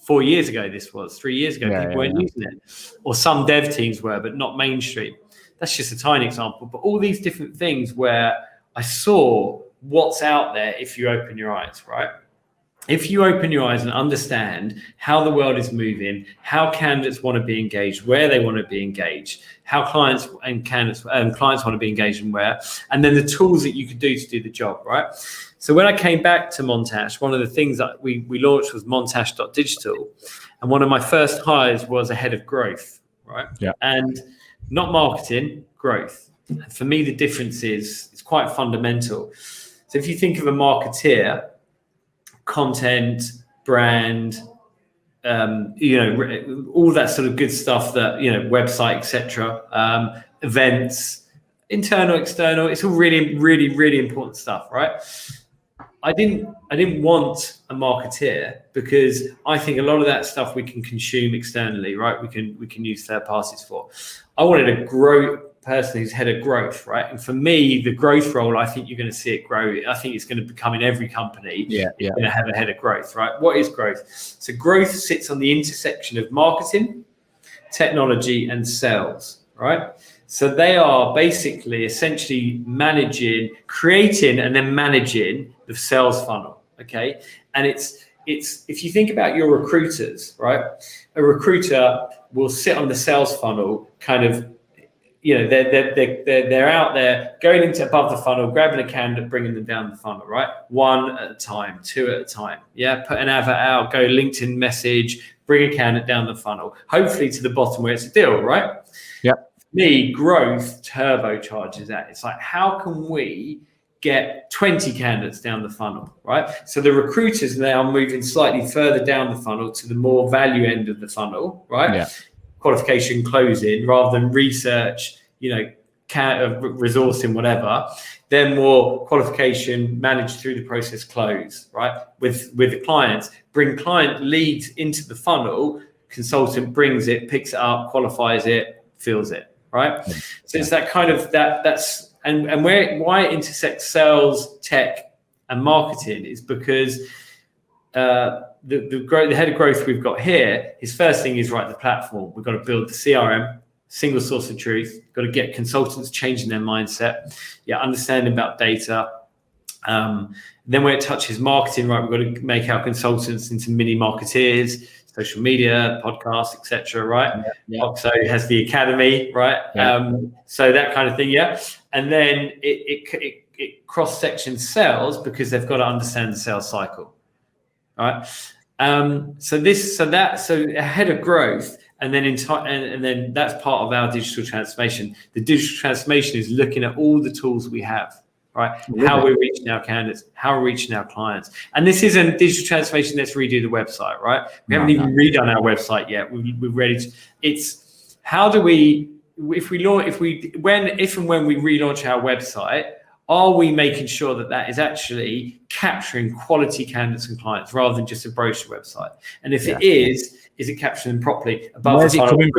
4 years ago, 3 years ago, people weren't using it. Or some dev teams were, but not mainstream. That's just a tiny example, but all these different things where I saw what's out there if you open your eyes, right? If you open your eyes and understand how the world is moving, how candidates want to be engaged, where they want to be engaged, how clients want to be engaged and where, and then the tools that you could do to do the job, right? So when I came back to Montash, one of the things that we launched was Montash.digital. And one of my first hires was a head of growth, right? Yeah. And not marketing, growth. And for me, the difference is it's quite fundamental. So if you think of a marketeer, content, brand, all that sort of good stuff that, website, etc., events, internal, external, it's all really, really, really important stuff, right? I didn't want a marketeer because I think a lot of that stuff we can consume externally, right? We can use third parties for. I wanted a person who's head of growth, right? And for me, the growth role, I think you're going to see it grow. I think it's going to become in every company. You're going to have a head of growth, right? What is growth? So growth sits on the intersection of marketing, technology, and sales, right? So they are basically essentially creating and then managing the sales funnel, okay? And it's if you think about your recruiters, right? A recruiter will sit on the sales funnel, kind of, they're out there going into above the funnel, grabbing a candidate, bringing them down the funnel, right? 1 at a time, 2 at a time. Yeah, put an advert out, go LinkedIn message, bring a candidate down the funnel, hopefully to the bottom where it's a deal, right? Yeah. Me, growth turbocharges that. It's like, how can we get 20 candidates down the funnel, right? So the recruiters now moving slightly further down the funnel to the more value end of the funnel, right? Yeah. Qualification closing rather than research, resourcing, whatever. Then more qualification managed through the process close, right? With the clients, bring client leads into the funnel, consultant brings it, picks it up, qualifies it, fills it, right? So it's that kind of that's and why it intersects sales, tech, and marketing is because the head of growth we've got here, his first thing is the platform. We've got to build the CRM, single source of truth. Got to get consultants changing their mindset, understanding about data. Then when it touches marketing, we've got to make our consultants into mini marketeers, social media, podcasts, etc. Right? So it has the academy, right? So that kind of thing, And then it cross sections sales because they've got to understand the sales cycle, right? So ahead of growth, and then and then that's part of our digital transformation. The digital transformation is looking at all the tools we have, right? How we're reaching our candidates, how we're reaching our clients. And this isn't digital transformation. Let's redo the website, right? We haven't even redone our website yet. We're ready to. It's how do we if and when we relaunch our website, are we making sure that is actually capturing quality candidates and clients rather than just a brochure website? And if it is it capturing them properly above Where's the it funnel? coming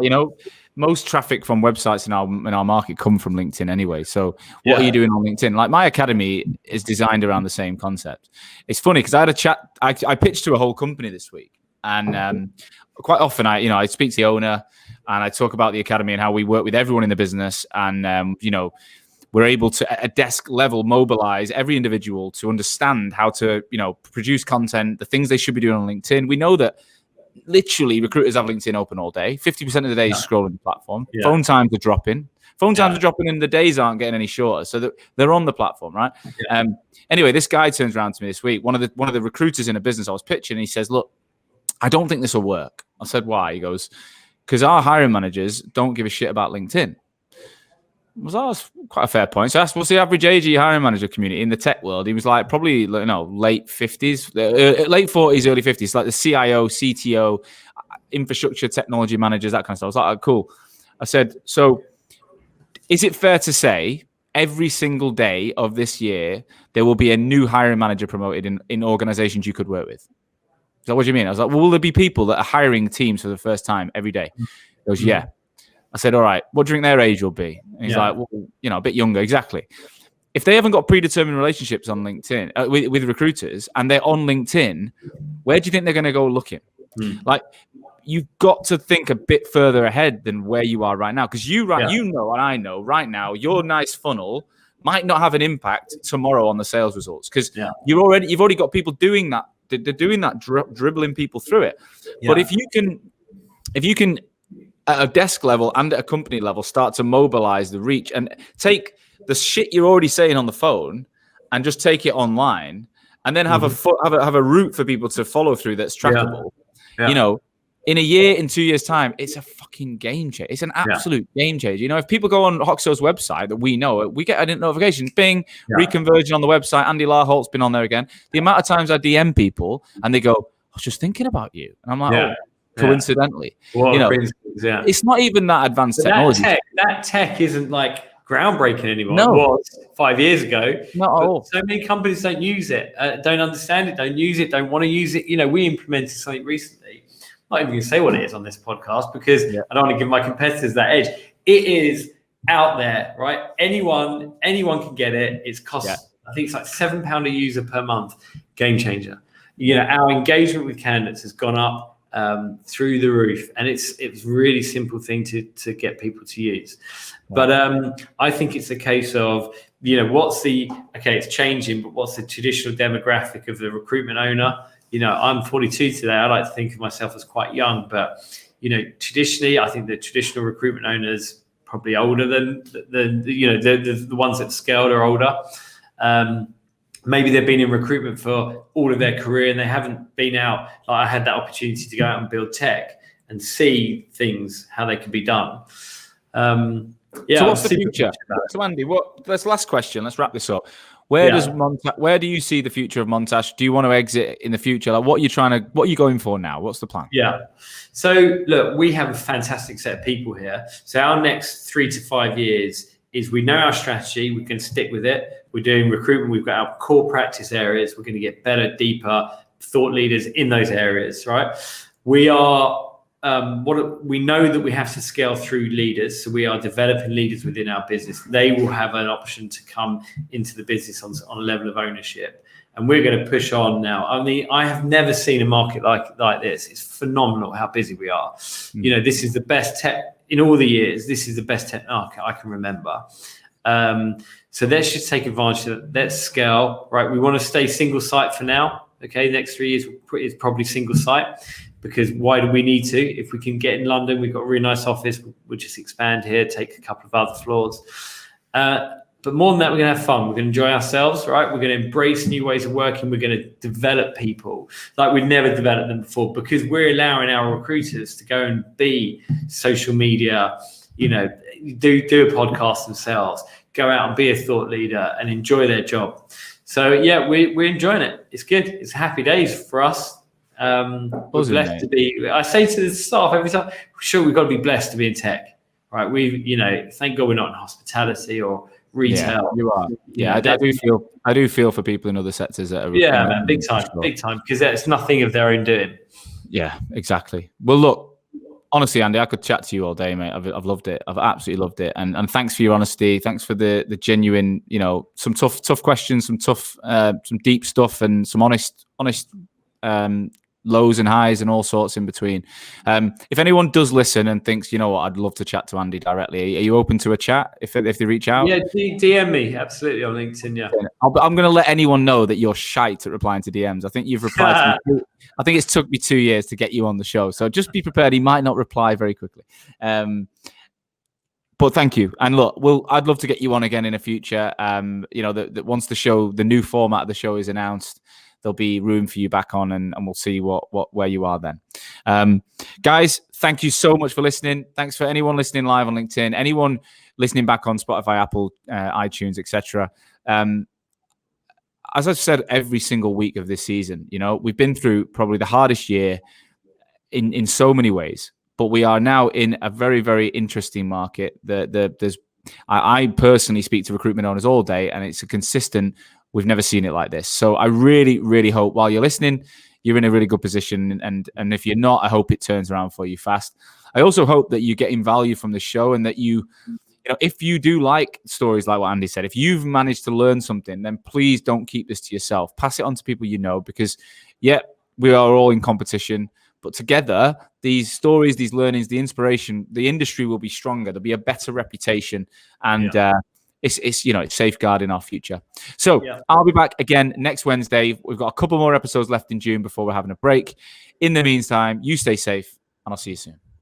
from? Most traffic from websites in our market come from LinkedIn anyway. So what are you doing on LinkedIn? Like my academy is designed around the same concept. It's funny because I had a chat. I pitched to a whole company this week, and quite often I speak to the owner and I talk about the academy and how we work with everyone in the business, and we're able to at a desk level mobilize every individual to understand how to produce content, the things they should be doing on LinkedIn. We know that literally recruiters have LinkedIn open all day. 50% of the day is scrolling the platform. Phone times are dropping. And the days aren't getting any shorter. So they're on the platform, right? Anyway, this guy turns around to me this week. One of the recruiters in a business I was pitching, and he says, "Look, I don't think this will work." I said, "Why?" He goes, "Because our hiring managers don't give a shit about LinkedIn." That's quite a fair point. So I asked, what's the average age of your hiring manager community in the tech world? He was like, probably, late 50s, late 40s, early 50s, like the CIO, CTO, infrastructure technology managers, that kind of stuff. I was like, oh, cool. I said, so is it fair to say every single day of this year, there will be a new hiring manager promoted in organizations you could work with? Is that what you mean? I was like, well, will there be people that are hiring teams for the first time every day? He goes, yeah. I said, all right, what do you think their age will be? And he's like, well, a bit younger. Exactly. If they haven't got predetermined relationships on LinkedIn with recruiters and they're on LinkedIn, where do you think they're going to go looking? Like, you've got to think a bit further ahead than where you are right now. Because you know, and I know right now, your nice funnel might not have an impact tomorrow on the sales results because you've already got people doing that. They're doing that, dribbling people through it. But if you can at a desk level and at a company level, start to mobilize the reach and take the shit you're already saying on the phone and just take it online, and then have a route for people to follow through that's trackable. In a year, in 2 years' time, it's a fucking game changer. It's an absolute game changer. If people go on Hoxo's website that we know, we get a notification, bing, reconversion on the website. Andy Larholt's been on there again. The amount of times I DM people and they go, I was just thinking about you. And I'm like, coincidentally. It's not even that advanced technology. That tech isn't like groundbreaking anymore. No. It was 5 years ago. Not at all. So many companies don't use it, don't understand it, don't use it, don't want to use it. We implemented something recently. I'm not even going to say what it is on this podcast because I don't want to give my competitors that edge. It is out there, right? Anyone can get it. It's cost. I think it's like £7 a user per month. Game changer. Our engagement with candidates has gone up through the roof, and it's really simple thing to get people to use. But I think it's a case of it's changing, but what's the traditional demographic of the recruitment owner? I'm 42 today. I like to think of myself as quite young, but traditionally, I think the traditional recruitment owners probably older than the ones that scaled are older. Maybe they've been in recruitment for all of their career and they haven't been out. I had that opportunity to go out and build tech. and see things, how they can be done. So what's the future? So Andy, that's the last question. Let's wrap this up. Where do you see the future of Montage? Do you want to exit in the future? Like, what are you going for now? What's the plan? Yeah. So look, we have a fantastic set of people here. So our next 3 to 5 years is, we know our strategy, we can stick with it. We're doing recruitment. We've got our core practice areas. We're going to get better, deeper thought leaders in those areas, right? We are, we know that we have to scale through leaders. So we are developing leaders within our business. They will have an option to come into the business on a level of ownership. And we're going to push on now. I mean, I have never seen a market like this. It's phenomenal how busy we are. You know, this is the best tech in all the years. This is the best tech market I can remember. So let's just take advantage of that. Let's scale, right? We want to stay single site for now. Okay, next 3 years is probably single site, because why do we need to? If we can get in London, we've got a really nice office. We'll just expand here, take a couple of other floors. But more than that, we're going to have fun. We're going to enjoy ourselves, right? We're going to embrace new ways of working. We're going to develop people like we've never developed them before, because we're allowing our recruiters to go and be social media, you know, do a podcast themselves, go out and be a thought leader and enjoy their job. So yeah, we're enjoying it. It's good. It's happy days for us. We're blessed to be. I say to the staff every time, sure, we've got to be blessed to be in tech, right? Thank God we're not in hospitality or retail. Yeah, you are. Yeah, I do feel for people in other sectors that are. Yeah, man, big time, because that's nothing of their own doing. Yeah, exactly. Well, look, honestly, Andy, I could chat to you all day, mate. I've loved it. I've absolutely loved it. And thanks for your honesty. Thanks for the genuine, you know, some tough questions, some deep stuff, and some honest lows and highs and all sorts in between. If anyone does listen and thinks, you know what, I'd love to chat to Andy directly, are you open to a chat if they reach out? Yeah, DM me, absolutely, on LinkedIn, yeah. I'm going to let anyone know that you're shite at replying to DMs. I think you've replied to me. I think it's took me 2 years to get you on the show. So just be prepared. He might not reply very quickly. But thank you. And look, I'd love to get you on again in the future. You know, that once the new format of the show is announced, there'll be room for you back on, and we'll see where you are then. Guys, thank you so much for listening. Thanks for anyone listening live on LinkedIn, anyone listening back on Spotify, Apple, iTunes, etc. As I've said every single week of this season, you know, we've been through probably the hardest year in so many ways, but we are now in a very, very interesting market. I personally speak to recruitment owners all day, and it's a consistent. We've never seen it like this. So I really, really hope while you're listening, you're in a really good position. And if you're not, I hope it turns around for you fast. I also hope that you're getting value from the show, and that you know, if you do like stories like what Andy said, if you've managed to learn something, then please don't keep this to yourself. Pass it on to people you know, because we are all in competition, but together, these stories, these learnings, the inspiration, the industry will be stronger. There'll be a better reputation, and it's safeguarding our future. So I'll be back again next Wednesday. We've got a couple more episodes left in June before we're having a break. In the meantime, you stay safe, and I'll see you soon.